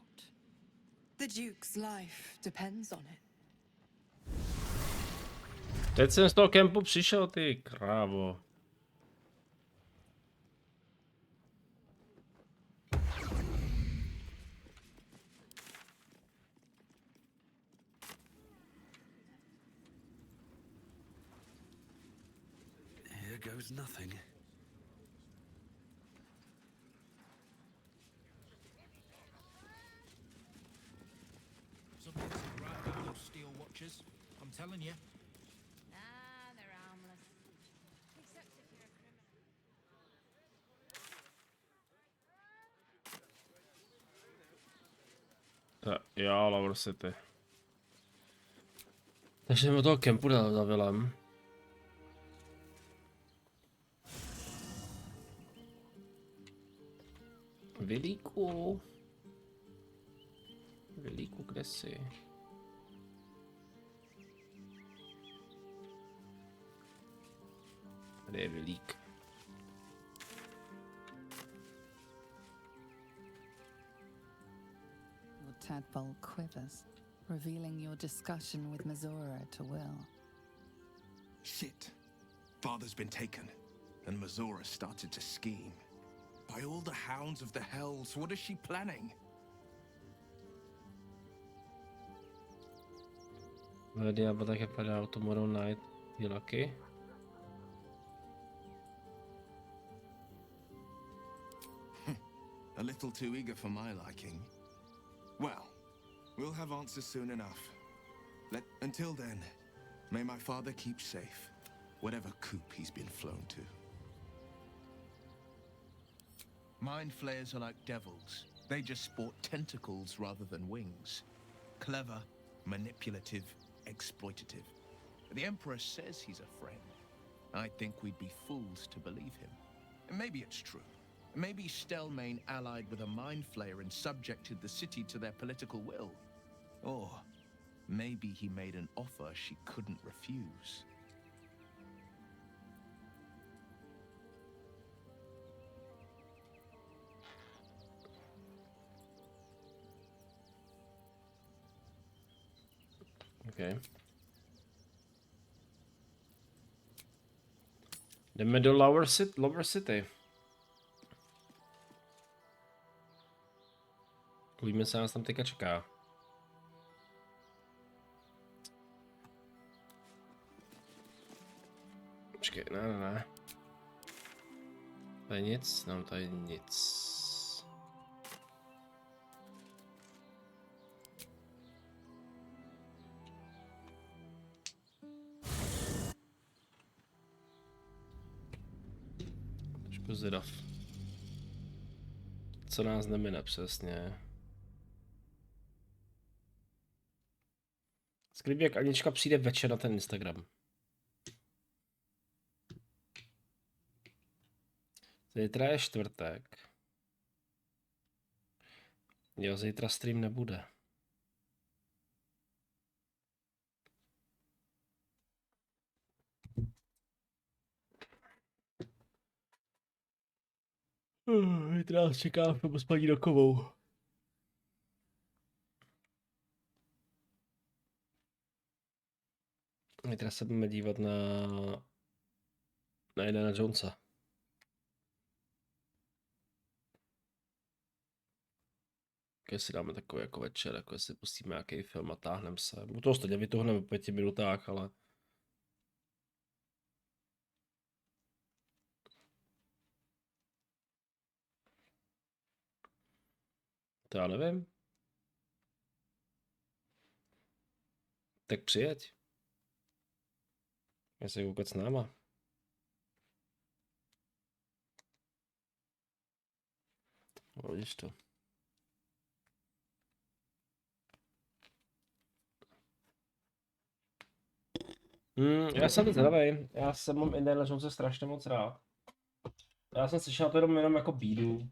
The The Duke's life depends on it. Teď jsem z toho kempu přišel, ty krávo. Here goes nothing. Something's right about those steel watchers. I'm telling you. Ah, they're harmless. Except if you're a criminal. Jo, Lower City. Takže jdeme do toho kempu za vilem. Vilíku, kde jsi? Tady je Vilík. Your tadpole quivers, revealing your discussion with Mizora to Will. Shit. Father's been taken, and Mizora started to scheme. By all the hounds of the hells, what is she planning? Diablo také padá Tomorrow Night. You lucky? A little too eager for my liking. Well, we'll have answers soon enough. Until then, may my father keep safe, whatever coop he's been flown to. Mind flayers are like devils. They just sport tentacles rather than wings. Clever, manipulative, exploitative. The Emperor says he's a friend. I think we'd be fools to believe him. And maybe it's true. Maybe Stelmane allied with a mind flayer and subjected the city to their political will. Or maybe he made an offer she couldn't refuse. Okay. Jdeme do Lower City. Uvidíme, co nás tam teďka čeká. Počkej, ne. Tady nic, nám tady nic. Trošku zvědav. Co nás nemine přesně. Sklíbí, jak Anička přijde večer na ten Instagram. Zítra je čtvrtek. Jo, zítra stream nebude. Zítra nás čeká film s paní Dokovou. Zítra se budeme dívat na Indiana Jonesa. Když si dáme takový jako večer, jako si pustíme nějaký film a táhneme se. U toho stejně vytuhneme po 5 minutách, ale... To já nevím. Tak přijeď. Já se koukat s náma. No, vidíš to. Já jsem zvědavej. Já jsem mám Indiana Jonese strašně moc rád. Já jsem slyšel to jenom jako bídu.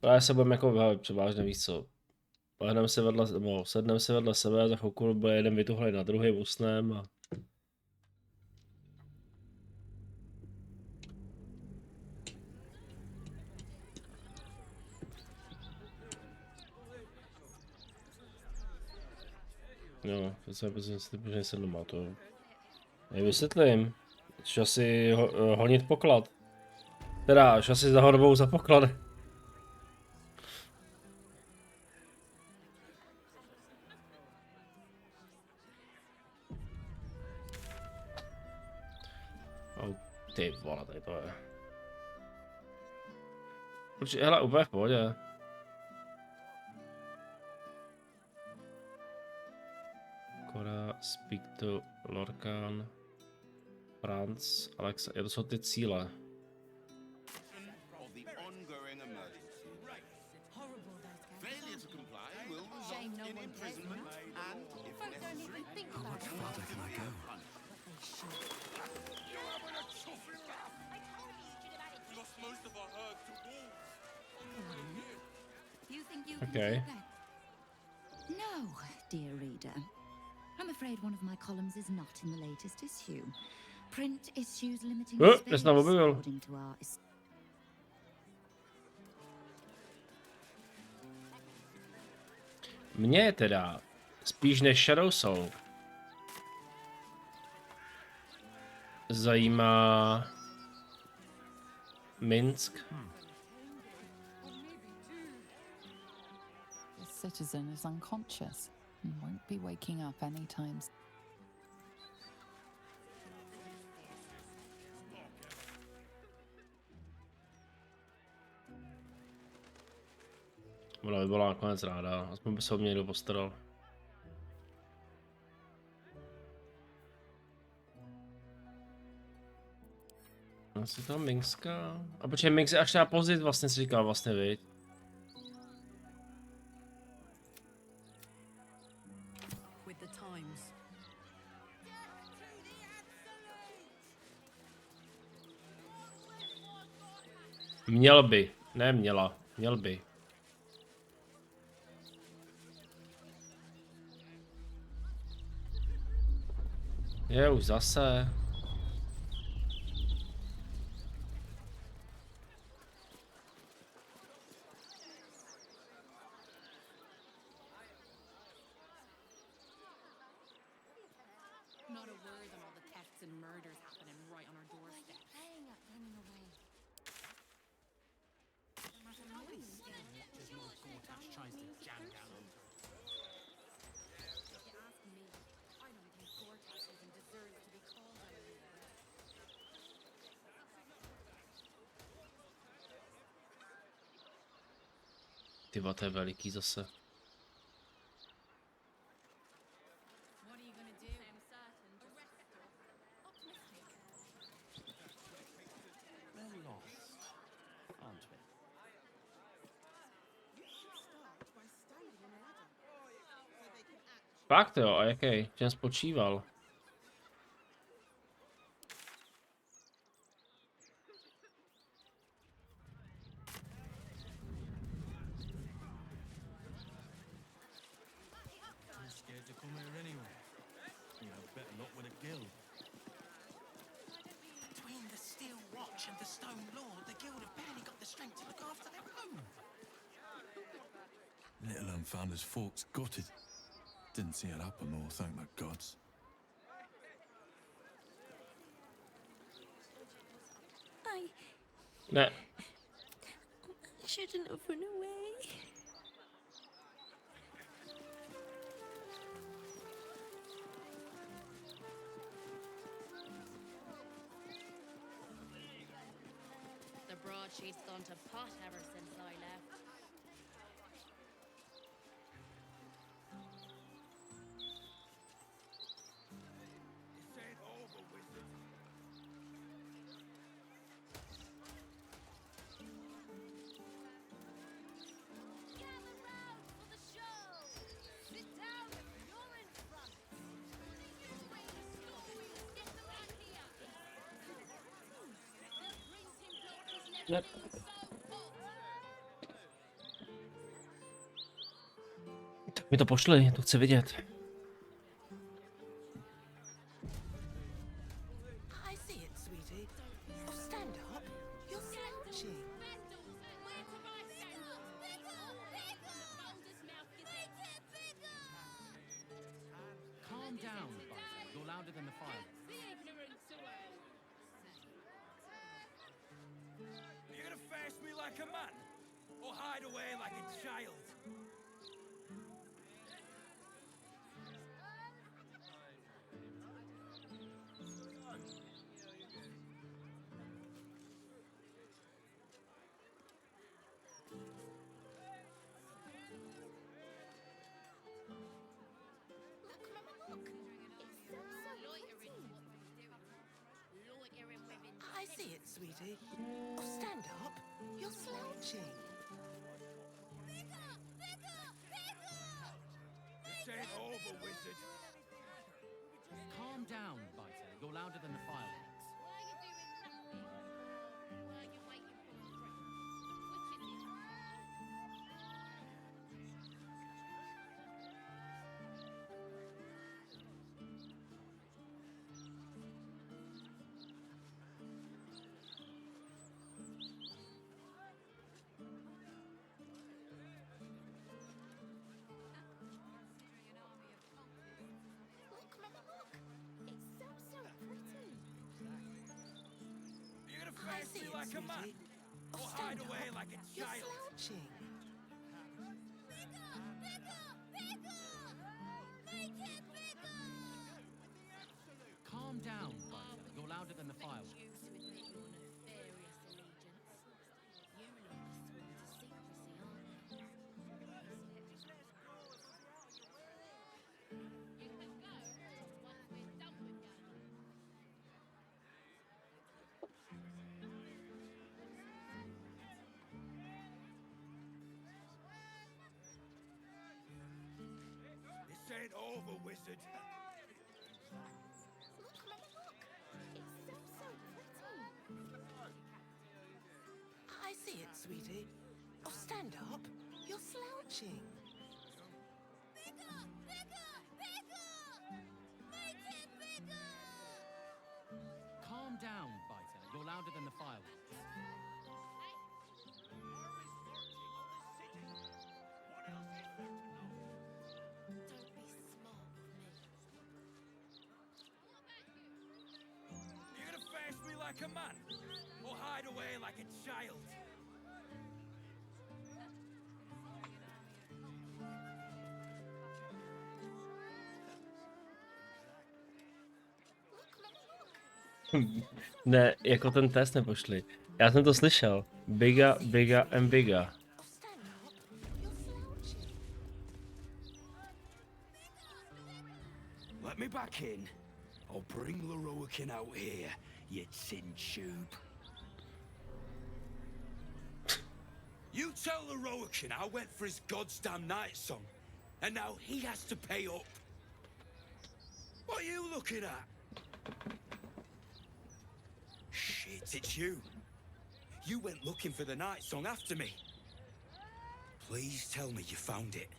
Já se budeme jako převážně, víc co. Sedneme si vedle sebe, za chvilku bude jeden vytuhlej na druhý usnem a... Jo, to se protože se doma, to nevysvětlím. Až asi honit poklad. Teda, až asi za hodbou za poklad. Oh, ty vole, tady to je. Určitě, hele, úplně v pohodě. Korea, speak to Lorcan, Franz, Alexa, to jsou ty cíle. Of the ongoing emergency. Horrible, those guys. Failure to comply will Shame result no in one cares imprisonment enough. and, if Folk don't even necessary, think How about much it. farther can I go? But they should. We lost most of our herd to wolves. You think you Okay. can keep that? No, dear reader. I'm afraid one of my columns is not in the latest issue. Print issues limiting space, Nesnad objevil. according to our... Mě teda spíš než Shadow Soul zajímá Minsk. The citizen is unconscious and won't be waking up anytime soon. Ona by byla nakonec ráda, aspoň by se o mě někdo postaral. Asi tam Minska. A počkej, Minsk je až na později vlastně si říká vlastně, viď? With the times. Měl by, ne měla, měl by. Je už zase. Not a word on all the thefts and murders happening right on our doorstep. Playing up running away. Tries to jam down on If you ask me, I don't think Gortash even deserves to be called anymore. Tyba, to je veliký zase. What are you gonna do? I'm certain. Arrest her. Optimistic. We're lost, aren't we? Fakt jo, a jaký? V čem spočíval? Too scared to come here anyway. You have better luck with a guild. Between the Steel Watch and the Stone Lord, the guild have barely got the strength to look after their own. Little unfounders Forks gutted. Didn't see it happen though, thank the gods. Ne. I shouldn't have run away. The broadsheet's gone to pot ever since I left. Gather round for the show. Sit down if you're in front. Greatest stories, get them out here. The printing block has never Yep. been so hot. Tak mi to pošli, to chci vidět. I see it, sweetie. Oh, stand up. You're slouching. Where to buy sandals? Bigger! Bigger! Boulder's mouth is than the fire. You're gonna face me like a man, or hide away like a child? I see it, sweetie. Oh, stand up. You're slouching. This ain't over, wizard. Calm down, Vita. You're louder than the fire. You're gonna I face see me it, like a man, sweetie. or Oh, hide stand away up. like a You're child? slouching. Calm down, Vita. You're louder than the fire. This ain't over, wizard. I see it, sweetie. Oh, stand up. You're slouching. Calm down, Vita. You're louder than the fire. You're gonna face me like a man, or hide away like a child? Ne, jako ten test nepošli. Já jsem to slyšel. Bigger, bigger and bigger. Let me back in. I'll bring Leroican out here, you tin tube. You tell Leroican I went for his goddamn night song, and now he has to pay up. What are you looking at? Shit, it's you. You went looking for the night song after me. Please tell me you found it.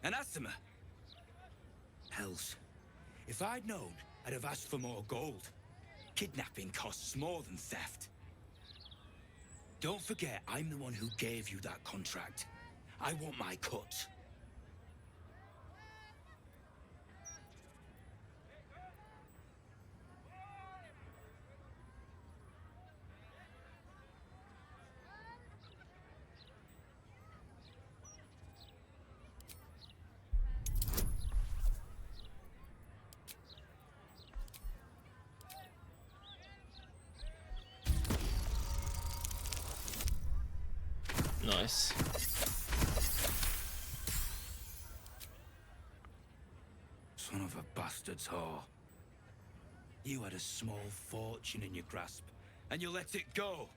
Anathema. Hells. If I'd known, I'd have asked for more gold. Kidnapping costs more than theft. Don't forget, I'm the one who gave you that contract. I want my cut. Nice. Son of a bastard's whore. You had a small fortune in your grasp, and you let it go.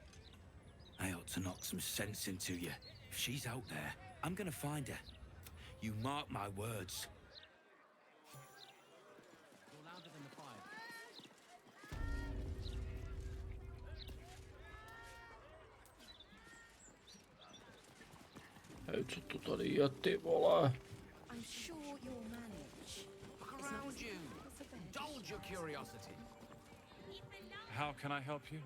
I ought to knock some sense into you. If she's out there, I'm gonna find her. You mark my words. You're louder than the fire. Hej, co to tady je, ty vole? I'm sure you'll manage. Look around you. Indulge your curiosity. How can I help you?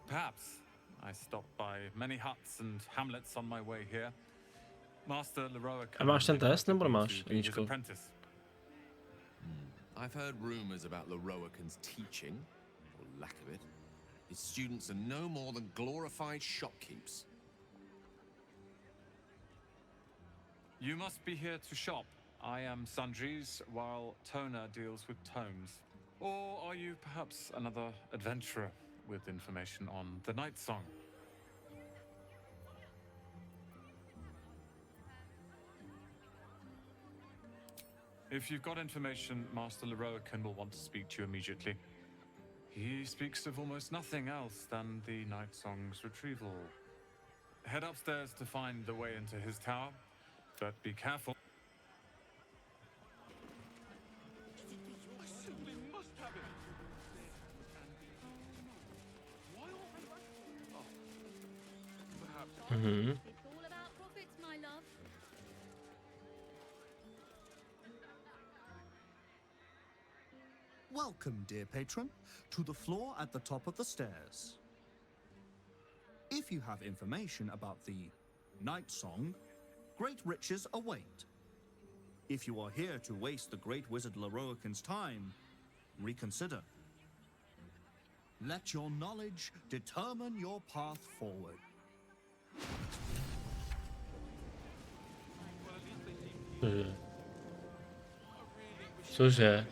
Perhaps. I stopped by many huts and hamlets on my way here. Master Leroy. A máš ten test, nebo nemáš, Aničko? Apprentice. I've heard rumors about Leroican's teaching, or lack of it. His students are no more than glorified shopkeepers. You must be here to shop. I am sundries, while Toner deals with tomes. Or are you perhaps another adventurer with information on the Night Song? If you've got information, Master Leroican will want to speak to you immediately. He speaks of almost nothing else than the Night Song's retrieval. Head upstairs to find the way into his tower, but be careful. I simply must have it. Why perhaps. Mhm. It's all about profits, my love. Welcome, dear patron, to the floor at the top of the stairs. If you have information about the Night Song, great riches await. If you are here to waste the great wizard Leroican's time, reconsider. Let your knowledge determine your path forward. Cože?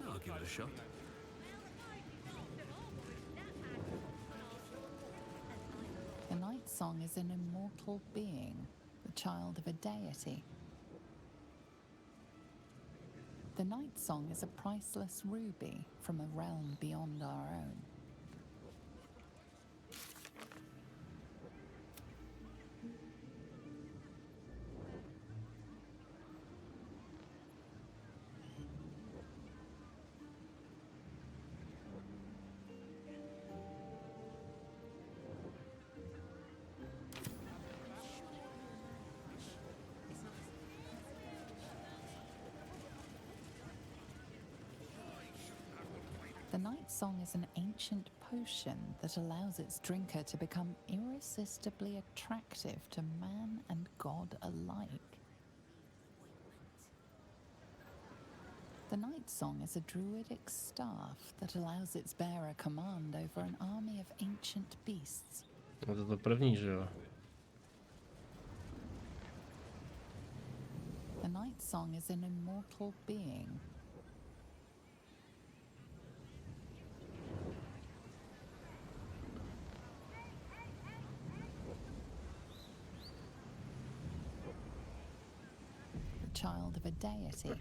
I'll give it a shot. The Night Song is an immortal being, the child of a deity. The Night Song is a priceless ruby from a realm beyond our own. The Night Song is an ancient potion that allows its drinker to become irresistibly attractive to man and god alike. The Night Song is a druidic staff that allows its bearer command over an army of ancient beasts. No to první, že jo? The Night Song is an immortal being. The child of a deity.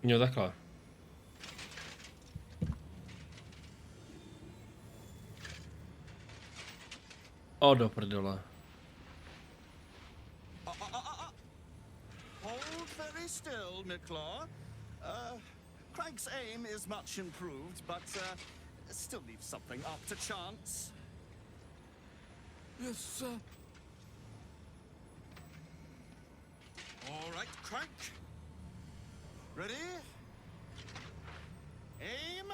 Jo, takhle. O, do prdele. Hold very still, Miclaw. Craig's aim is much improved, but still leaves something up to chance. Yes, sir. All right, Craig. Ready? Aim.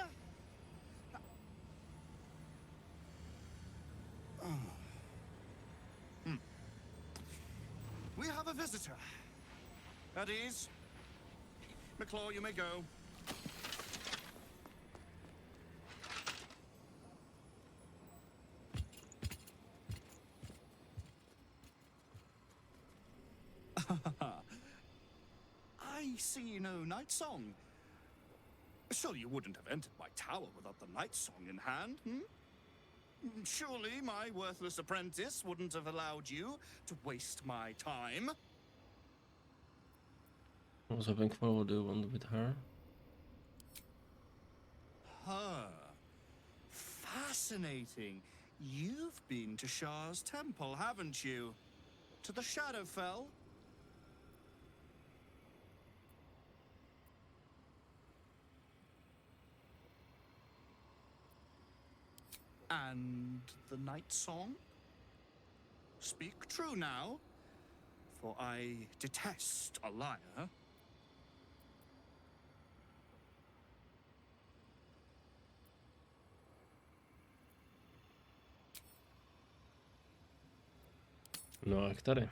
We have a visitor. At ease. Miclaw, you may go. I see no Night Song. Surely you wouldn't have entered my tower without the Night Song in hand, hmm? Surely my worthless apprentice wouldn't have allowed you to waste my time. I was hoping for do one with her. Her. Fascinating. You've been to Shah's temple, haven't you? To the Shadowfell? And the night song? Speak true now, for I detest a liar. No, jak tady.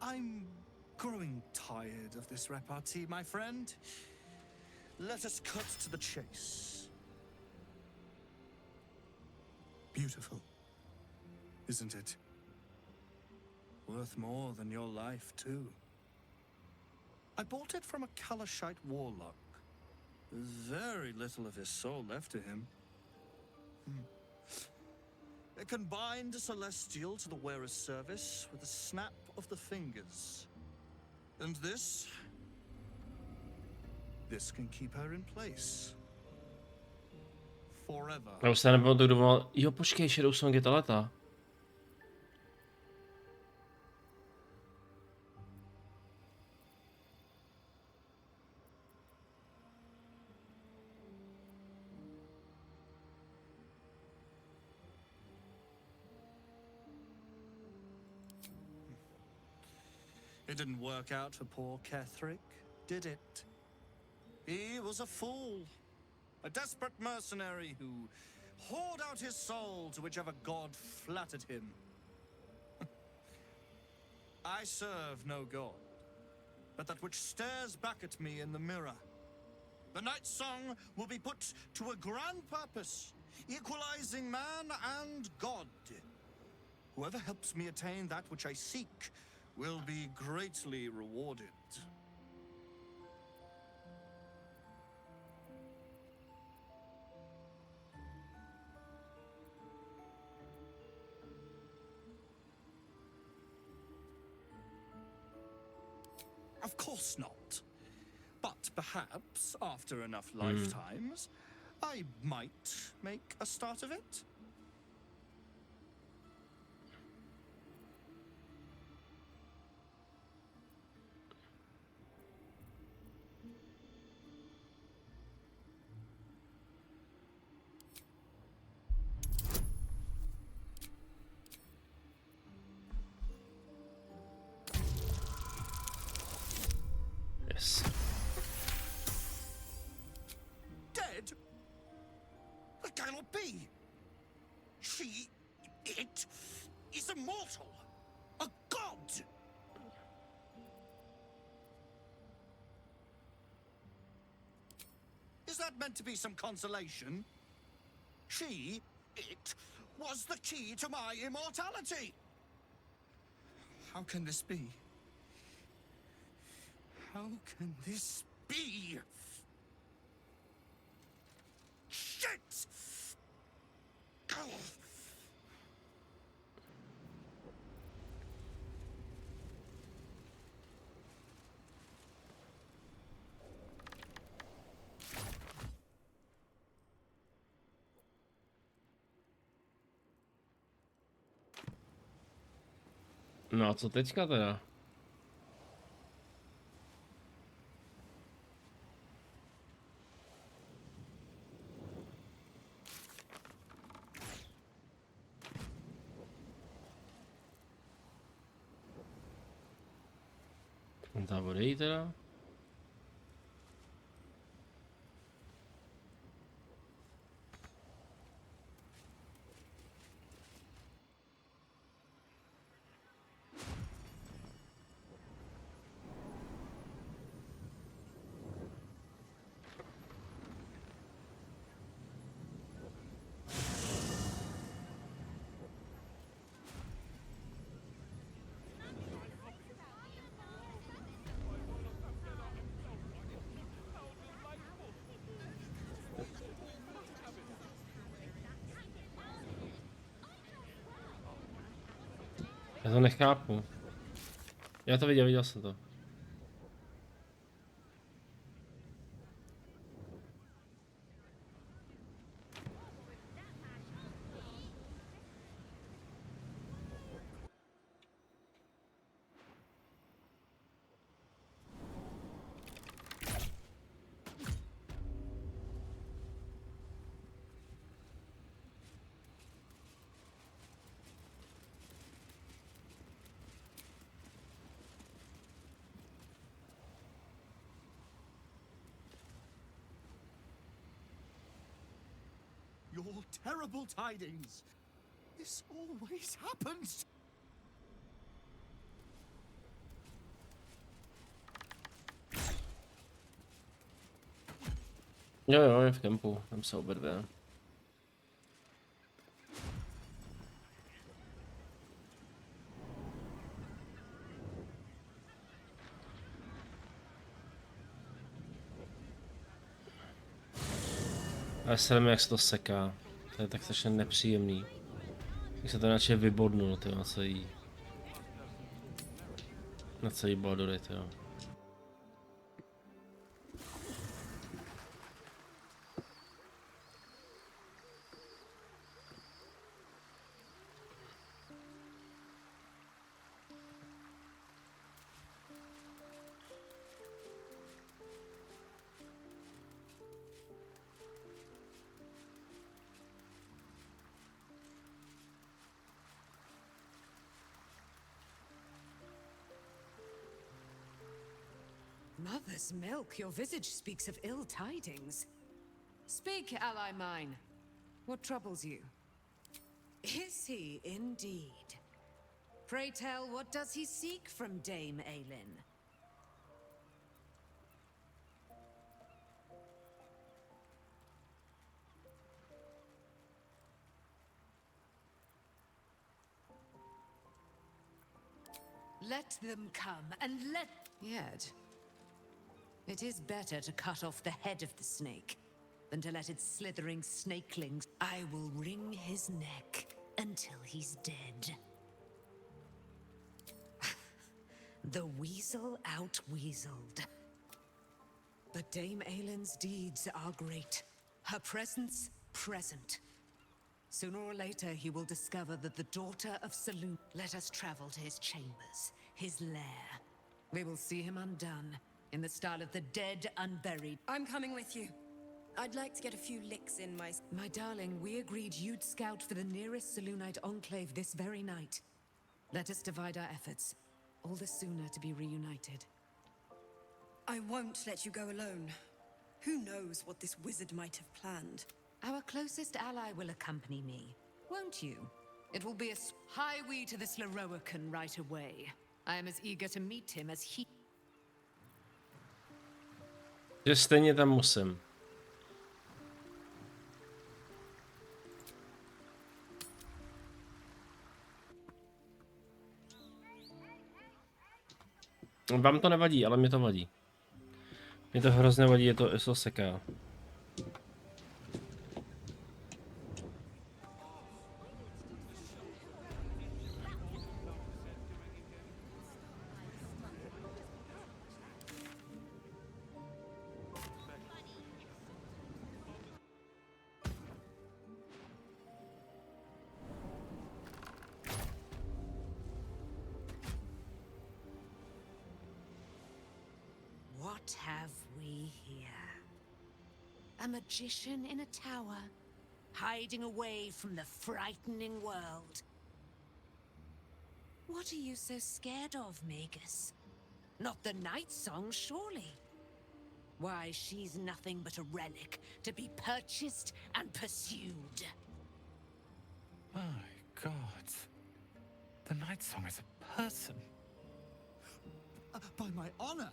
I'm growing tired of this repartee, my friend. Let us cut to the chase. Beautiful, isn't it? Worth more than your life, too. I bought it from a Kalashite warlock. There's very little of his soul left to him. It can bind a celestial to the wearer's service with a snap of the fingers. And this can keep her in place. Forever. Já už se nepamatuju, kdo volal. Jo, počkej, Shadow Song je ta leta. It didn't work out for poor Ketherick, did it? He was a fool. A desperate mercenary who poured out his soul to whichever god flattered him. I serve no god, but that which stares back at me in the mirror. The night song will be put to a grand purpose, equalizing man and god. Whoever helps me attain that which I seek will be greatly rewarded. Of course not. But perhaps, after enough lifetimes, I might make a start of it. Yes. Dead? That cannot be. It is immortal. A god. Is that meant to be some consolation? It was the key to my immortality. How can this be? How can this be? Shit! No a co teďka teda? Ta vodejí teda? Já to nechápu. Já to viděl jsem to. more terrible tidings. This always happens. Jo, je v kempu, tam se obedve. Ale se jak se to seká. To je tak strašně nepříjemný. Jak se to načе vybodnul, tyjo, na celý Baldury, tyjo. Mother's milk, your visage speaks of ill tidings. Speak, ally mine. What troubles you? Is he indeed? Pray tell, what does he seek from Dame Aelin? Let them come, and let... Yet. It is better to cut off the head of the snake than to let its slithering snakelings... I will wring his neck until he's dead. The weasel out-weaseled. But Dame Aelin's deeds are great. Her presence, present. Sooner or later, he will discover that the daughter of Saloon... Let us travel to his chambers, his lair. We will see him undone, in the style of the dead unburied. I'm coming with you. I'd like to get a few licks in my... My darling, we agreed you'd scout for the nearest Saloonite enclave this very night. Let us divide our efforts. All the sooner to be reunited. I won't let you go alone. Who knows what this wizard might have planned? Our closest ally will accompany me, won't you? It will be a... Hie we to this Leroican right away. I am as eager to meet him as he... Že stejně tam musím. Vám to nevadí, ale mě to vadí. Mě to hrozně vadí, je to seká. What have we here? A magician in a tower, hiding away from the frightening world. What are you so scared of, Magus? Not the night song, surely? Why, she's nothing but a relic to be purchased and pursued. My God. The night song is a person. By my honor,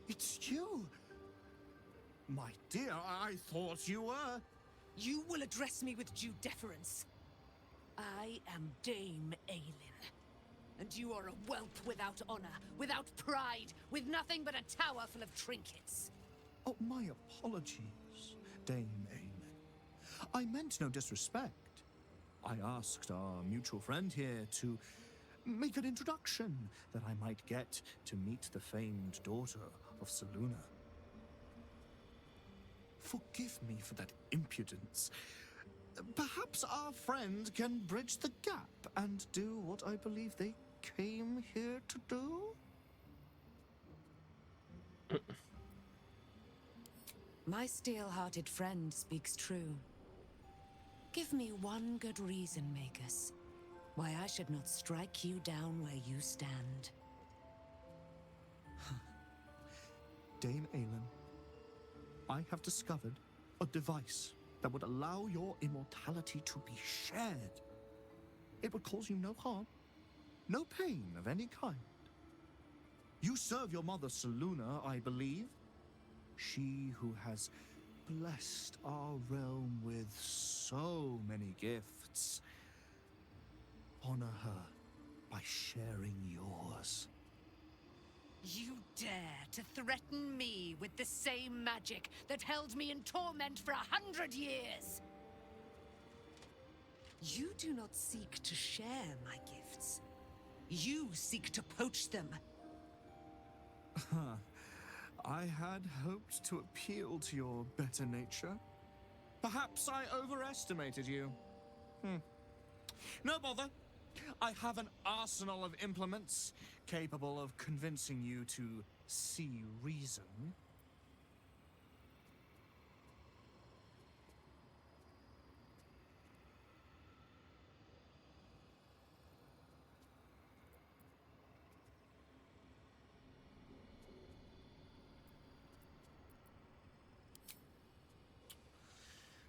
it's you. My dear, I thought you were... You will address me with due deference. I am Dame Aelin. And you are a whelp without honor, without pride, with nothing but a tower full of trinkets. Oh, my apologies, Dame Aelin. I meant no disrespect. I asked our mutual friend here to make an introduction that I might get to meet the famed daughter of Saluna. Forgive me for that impudence. Perhaps our friend can bridge the gap and do what I believe they came here to do? My steel-hearted friend speaks true. Give me one good reason, Magus, why I should not strike you down where you stand. Dame Aelin, I have discovered a device that would allow your immortality to be shared. It would cause you no harm, no pain of any kind. You serve your mother Seluna, I believe. She who has blessed our realm with so many gifts. Honor her by sharing yours. You dare to threaten me with the same magic that held me in torment for 100 years? You do not seek to share my gifts. You seek to poach them. I had hoped to appeal to your better nature. Perhaps I overestimated you. No bother. I have an arsenal of implements capable of convincing you to see reason.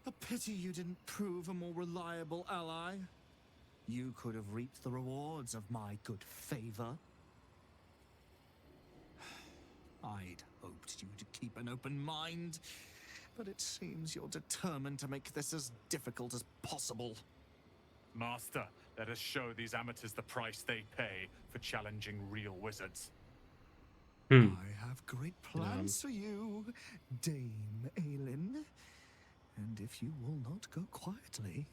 A pity you didn't prove a more reliable ally. You could have reaped the rewards of my good favor. I'd hoped you to keep an open mind, but it seems you're determined to make this as difficult as possible. Master, let us show these amateurs the price they pay for challenging real wizards. I have great plans for you, Dame Aelin. And if you will not go quietly,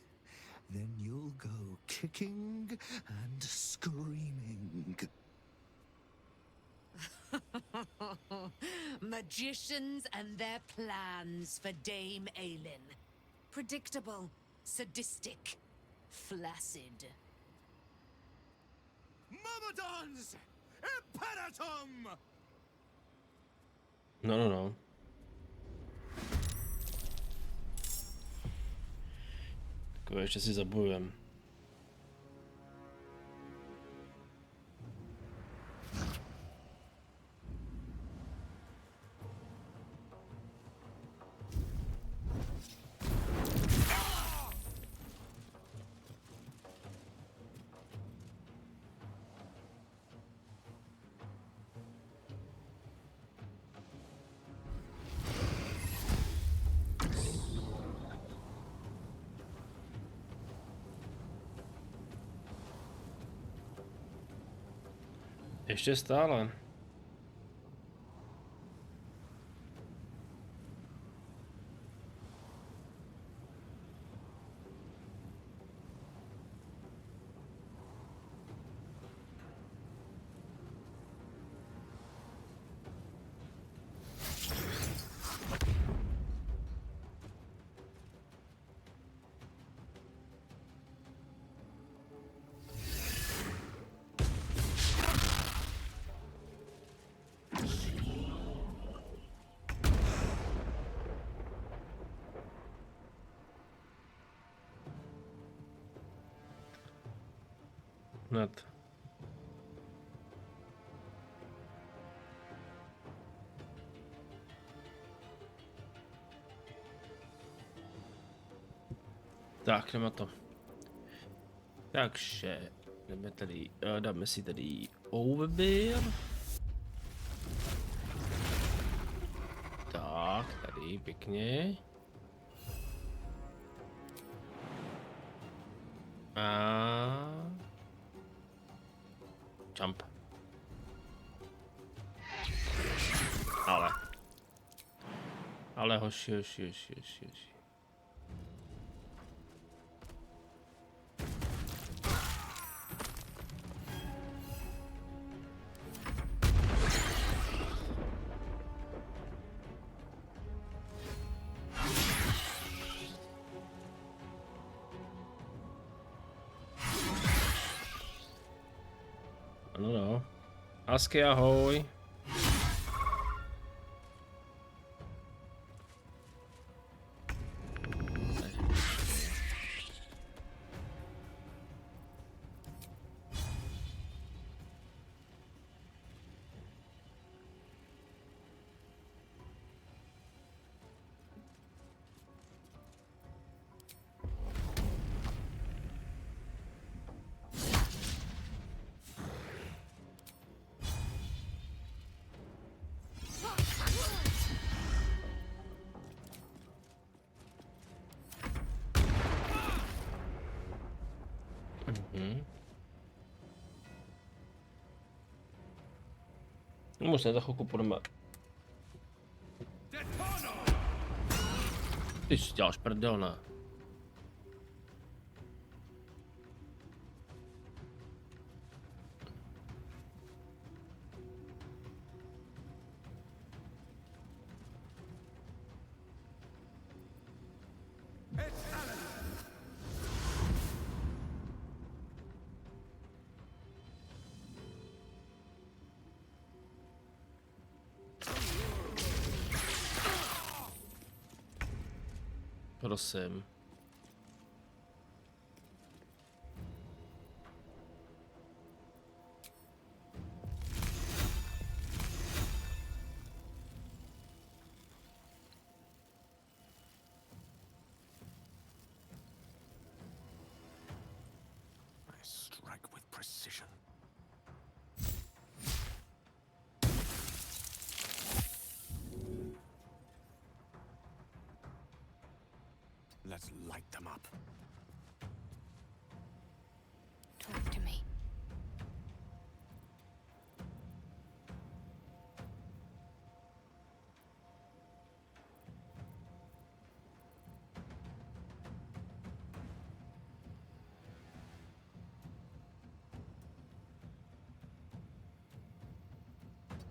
then you'll go kicking and screaming. Magicians and their plans for Dame Aelin. Predictable, sadistic, flaccid. Myrmidons! Imperatum! No. Takové ještě si zabojujem. Ještě stále. Hned. Tak, jdeme to. Takže jdeme tady, dáme si tady overbeer. Tak, tady pěkně. A jump. Ale hoši. No. Asky, ahoj. Možná za chvilku půjdeme. Ty si děláš prdel, ne? Prosím. I strike with precision. Let's light them up. Talk to me.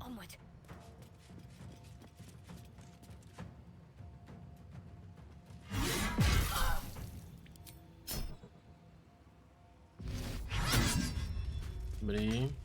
Onward. Dobrý.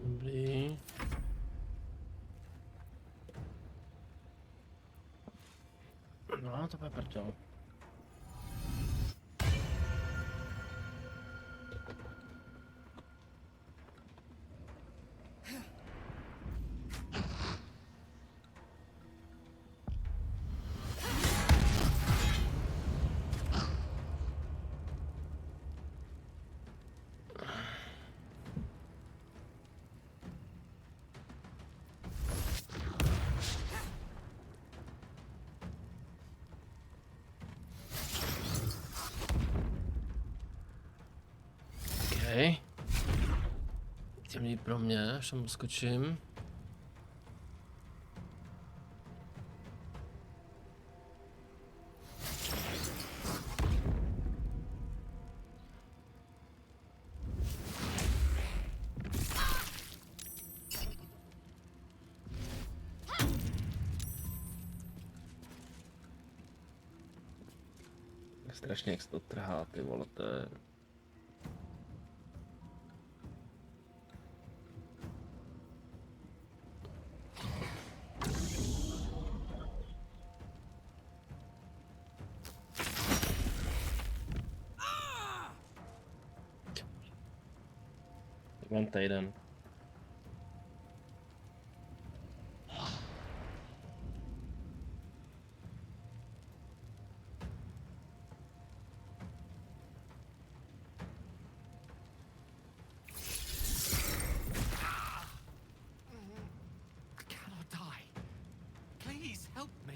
Dobrý. No, to bude prdel. Okay. Chtěl jít pro mě, až tam skočím. Strašně jak se to trhá, ty vole, to je... Mám týden. Cannot die. Please help me.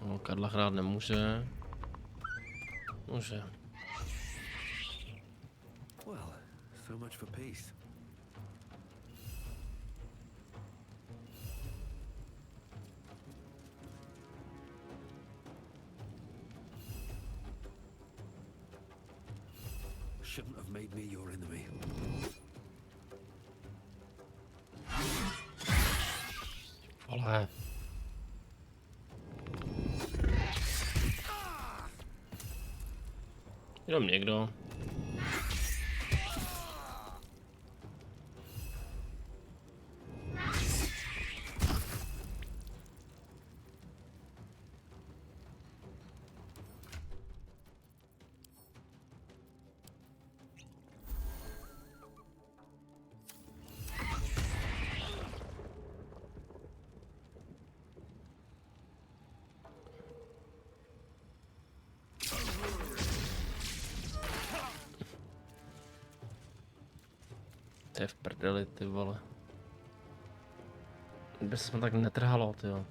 No, Karla hrát nemůže. Může. Well, so much for peace. shouldn't have made me your enemy. Ale... Jenom někdo. To je v prdeli, ty vole. By se tak netrhalo, ty jo.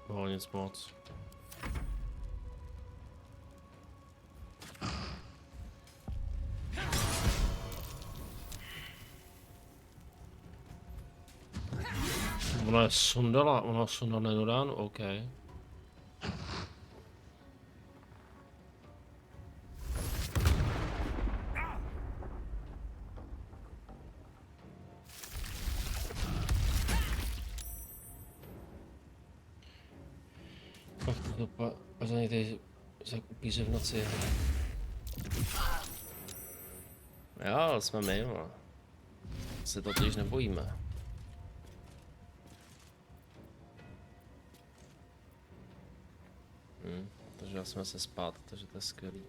No, nic moc. Ona je sundala, ona sundala nedodánu, OK. A za něj tady zakupíře v noci. Jo, jsme my, jo. Se to totiž nebojíme. Takže já jsme se spát, takže to je skvělý.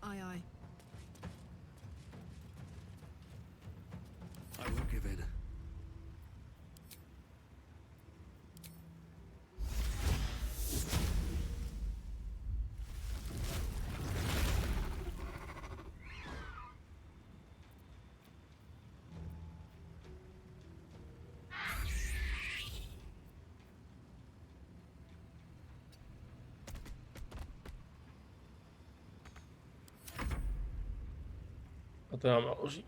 Aye, aye. I won't give in. A to nám naloží.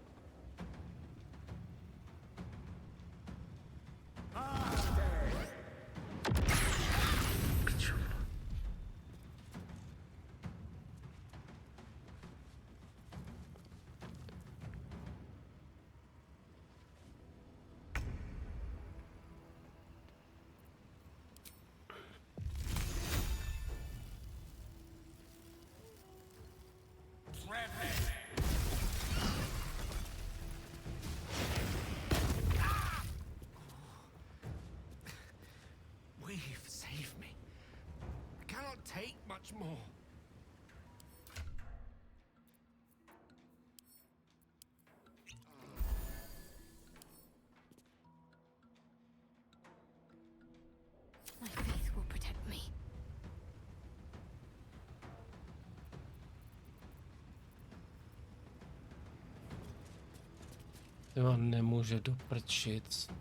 much more. My faith will protect me. Jo, nemůže doprčit.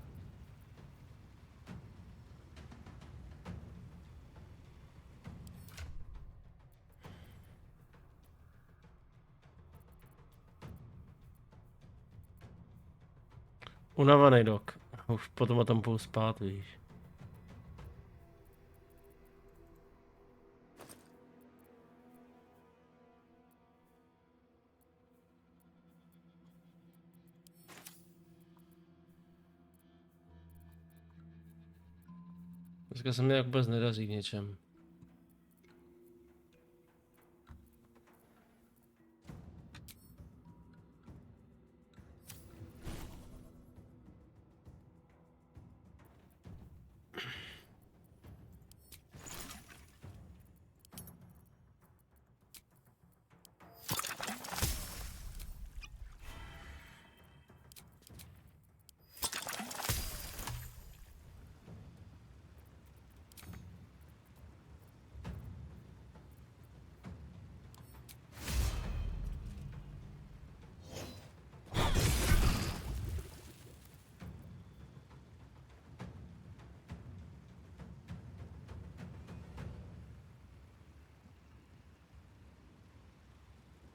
Unavený dok. Už potom tam půjdu spát, víš. Dneska se mi jak vůbec nedaří v něčem.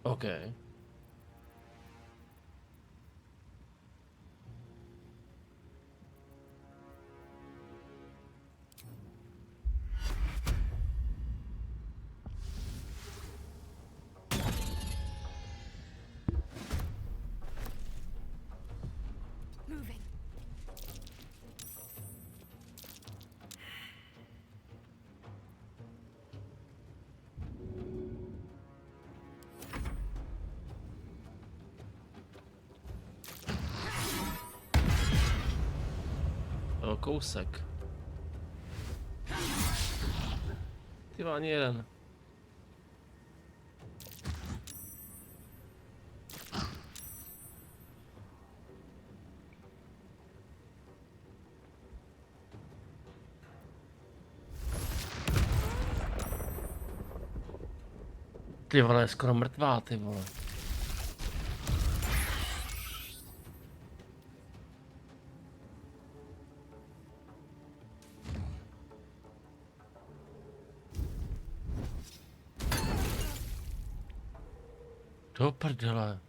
Okay. Moving. Kousek. Ty ani jeden. Ty vole, je skoro mrtvá, ty vole. Do prdele.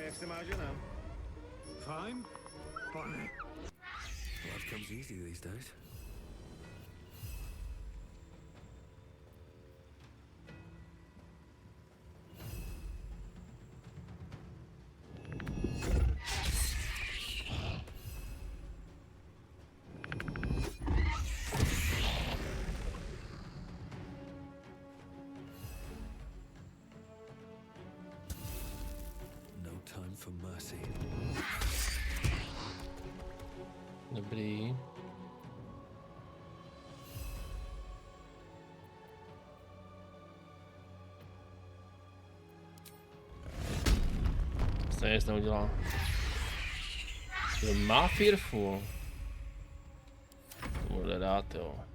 Jak se má žena? Fine, pane. Life comes easy these days. Time for mercy. Dobrý. Stejně nic neudělá. Má fearful. To může dát, jo.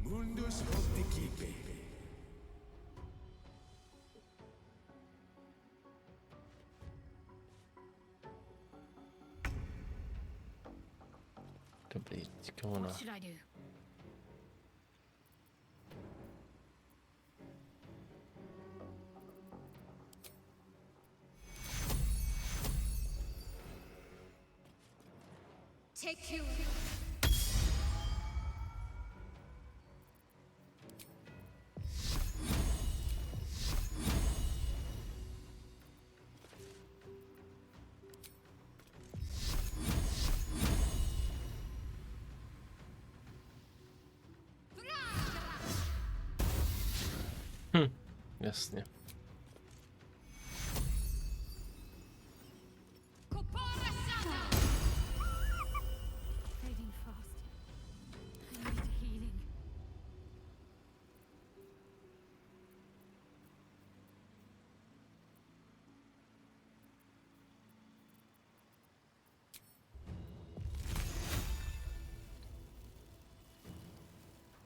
Mundus opticipe. Dobrý, teďka ona. What should I do? Take you. Jasně. Fading fast. I need healing.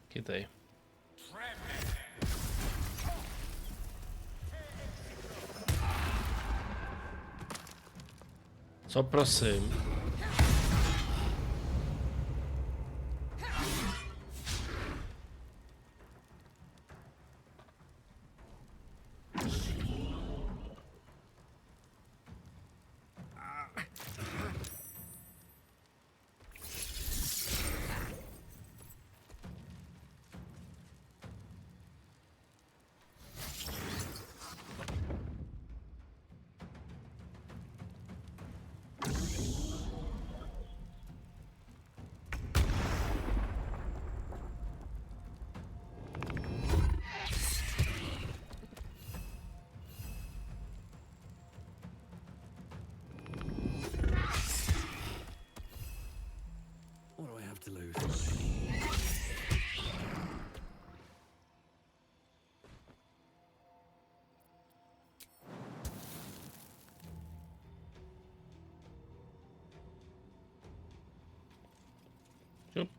Chytej. Co prosím? What do I have to lose? Šup.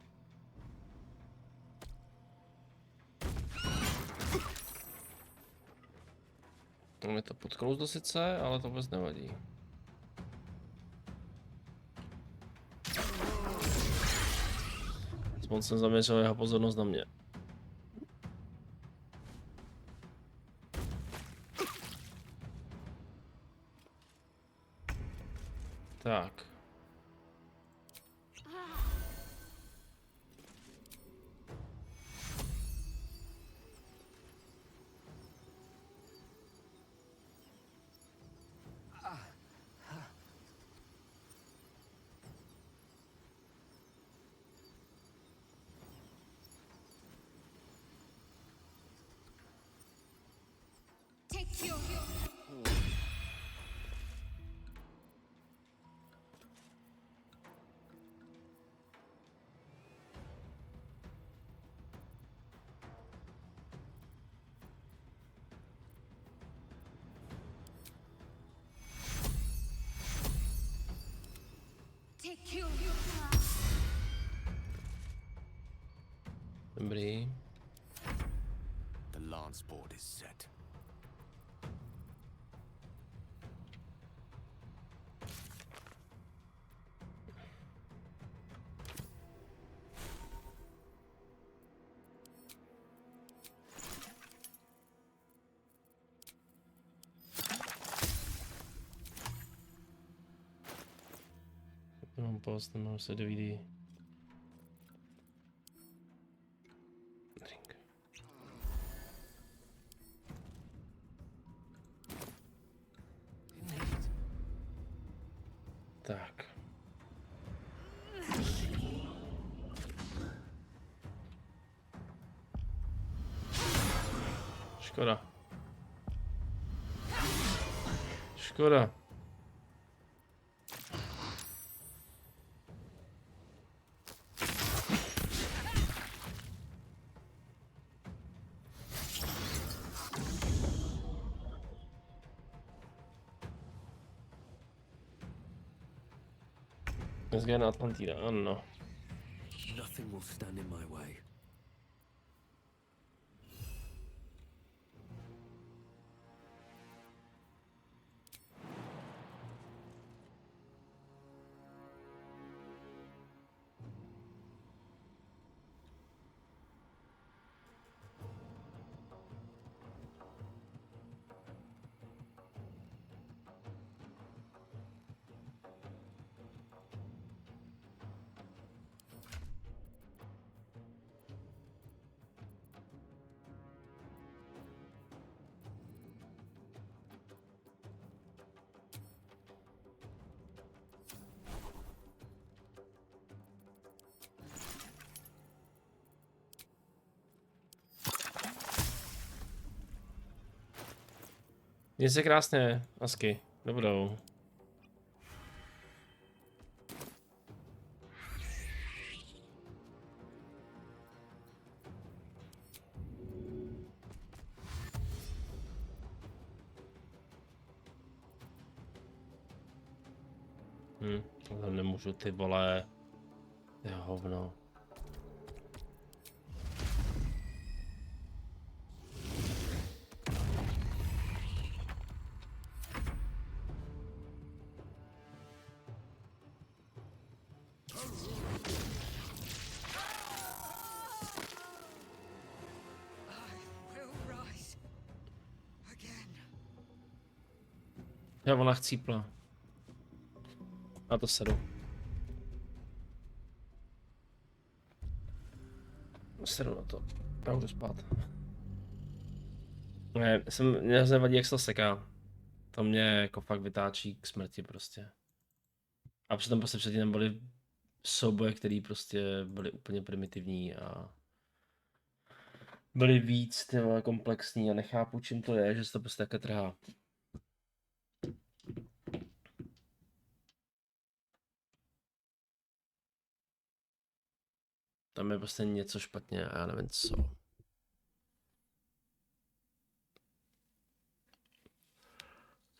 Tam je to potknout sice, ale to vůbec nevadí. Aspoň jsem zaměřil jeho pozornost na mě. Tak. Take you. Take you. Dobrý. The lance board is set. Mám post, nemám se DVD. Drink. Tak. Škoda. Škoda. Dneska na Atlantida, ano. Nothing will stand in my way. Měj se krásně, Asky. Dobrou. To nemůžu, ty vole. To je hovno. Já ona chcípla. A to sedu. Sedu na to. Já můžu spát. Ne, mě nevadí, jak se to seká. To mě jako fakt vytáčí k smrti prostě. A přitom prostě předtím byly souboje, které prostě byly úplně primitivní a byly víc tyhle, komplexní a nechápu, čím to je, že se to prostě také trhá. Tam je prostě něco špatně a já nevím co.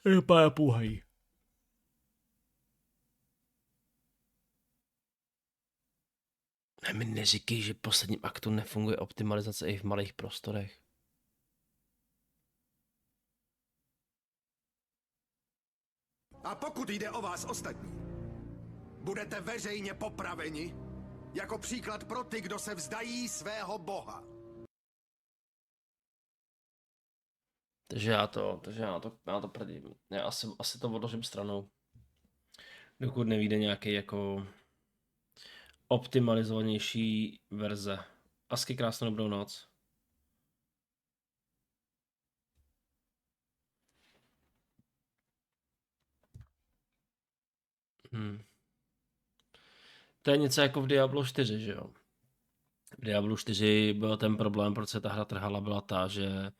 Je úplně půhají. Ne mi neříkej, že v posledním aktu nefunguje optimalizace i v malých prostorech. A pokud jde o vás ostatní, budete veřejně popraveni jako příklad pro ty, kdo se vzdají svého boha. Takže já to prdím. Já asi to odložím stranou. Dokud nevyjde nějaký jako optimalizovanější verze. Asky, krásnou dobrou noc. To je něco jako v Diablo 4, že jo? V Diablo 4 byl ten problém, proč se ta hra trhala, byla ta, že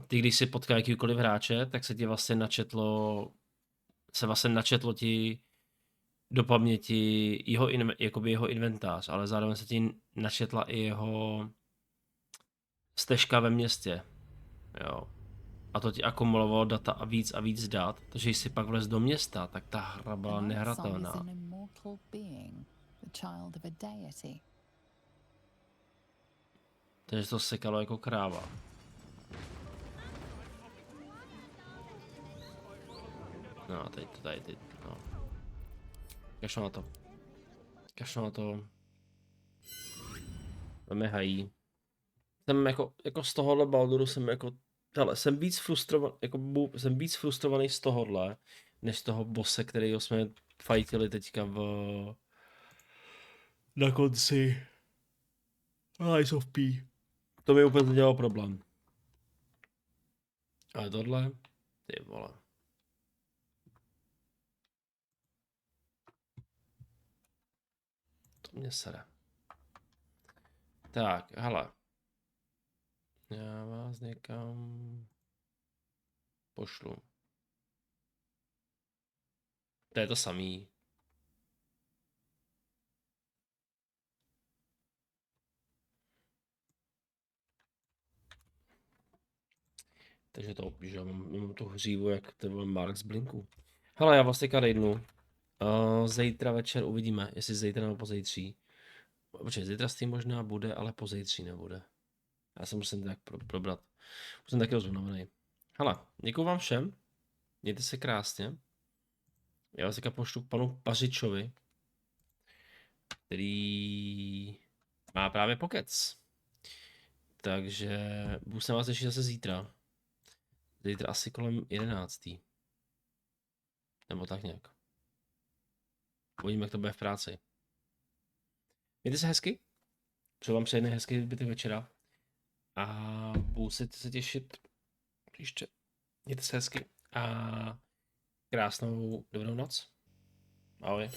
ty, když si potkal jakýkoliv hráče, tak se ti vlastně načetlo ti do paměti jeho inventář, ale zároveň se ti načetla i jeho stežka ve městě. Jo. A to ti akumulovalo data a víc dat, takže když si pak vlez do města, tak ta hra byla nehratelná. Takže to sekalo jako kráva. No a teď to tady, no. Kašlo na to. Tam je hají. Jsem jako z tohohle Balduru jsem jako, hele, jsem víc frustrovaný z tohohle, než z toho bosse, kterýho jsme fightili teďka na konci Eyes of P. To mi úplně dělalo problém. Ale tohle, ty vole. To mě sere. Tak, hele. Já vás někam pošlu. To je to samý. Takže to, že mám tu hřívu, jak to byl Mark z Blinku. Hele, já vás teďka rejdnu. Zítra večer uvidíme, jestli zítra nebo pozítří. Počkej, zítra s tím možná bude, ale pozítří nebude. Já se musím tak probrat. Už jsem taky rozuměný. Hele, děkuju vám všem. Mějte se krásně. Já vás teďka pošlu k panu Pařičovi, který má právě pokec. Takže budu se vás ještě zase zítra. Zítra asi kolem 11. Nebo tak nějak. Uvidíme, jak to bude v práci. Mějte se hezky. Přeju vám přejedný hezký zbytek večera. A budu se těšit příště. Mějte se hezky. A krásnou dobrou noc. Ahoj.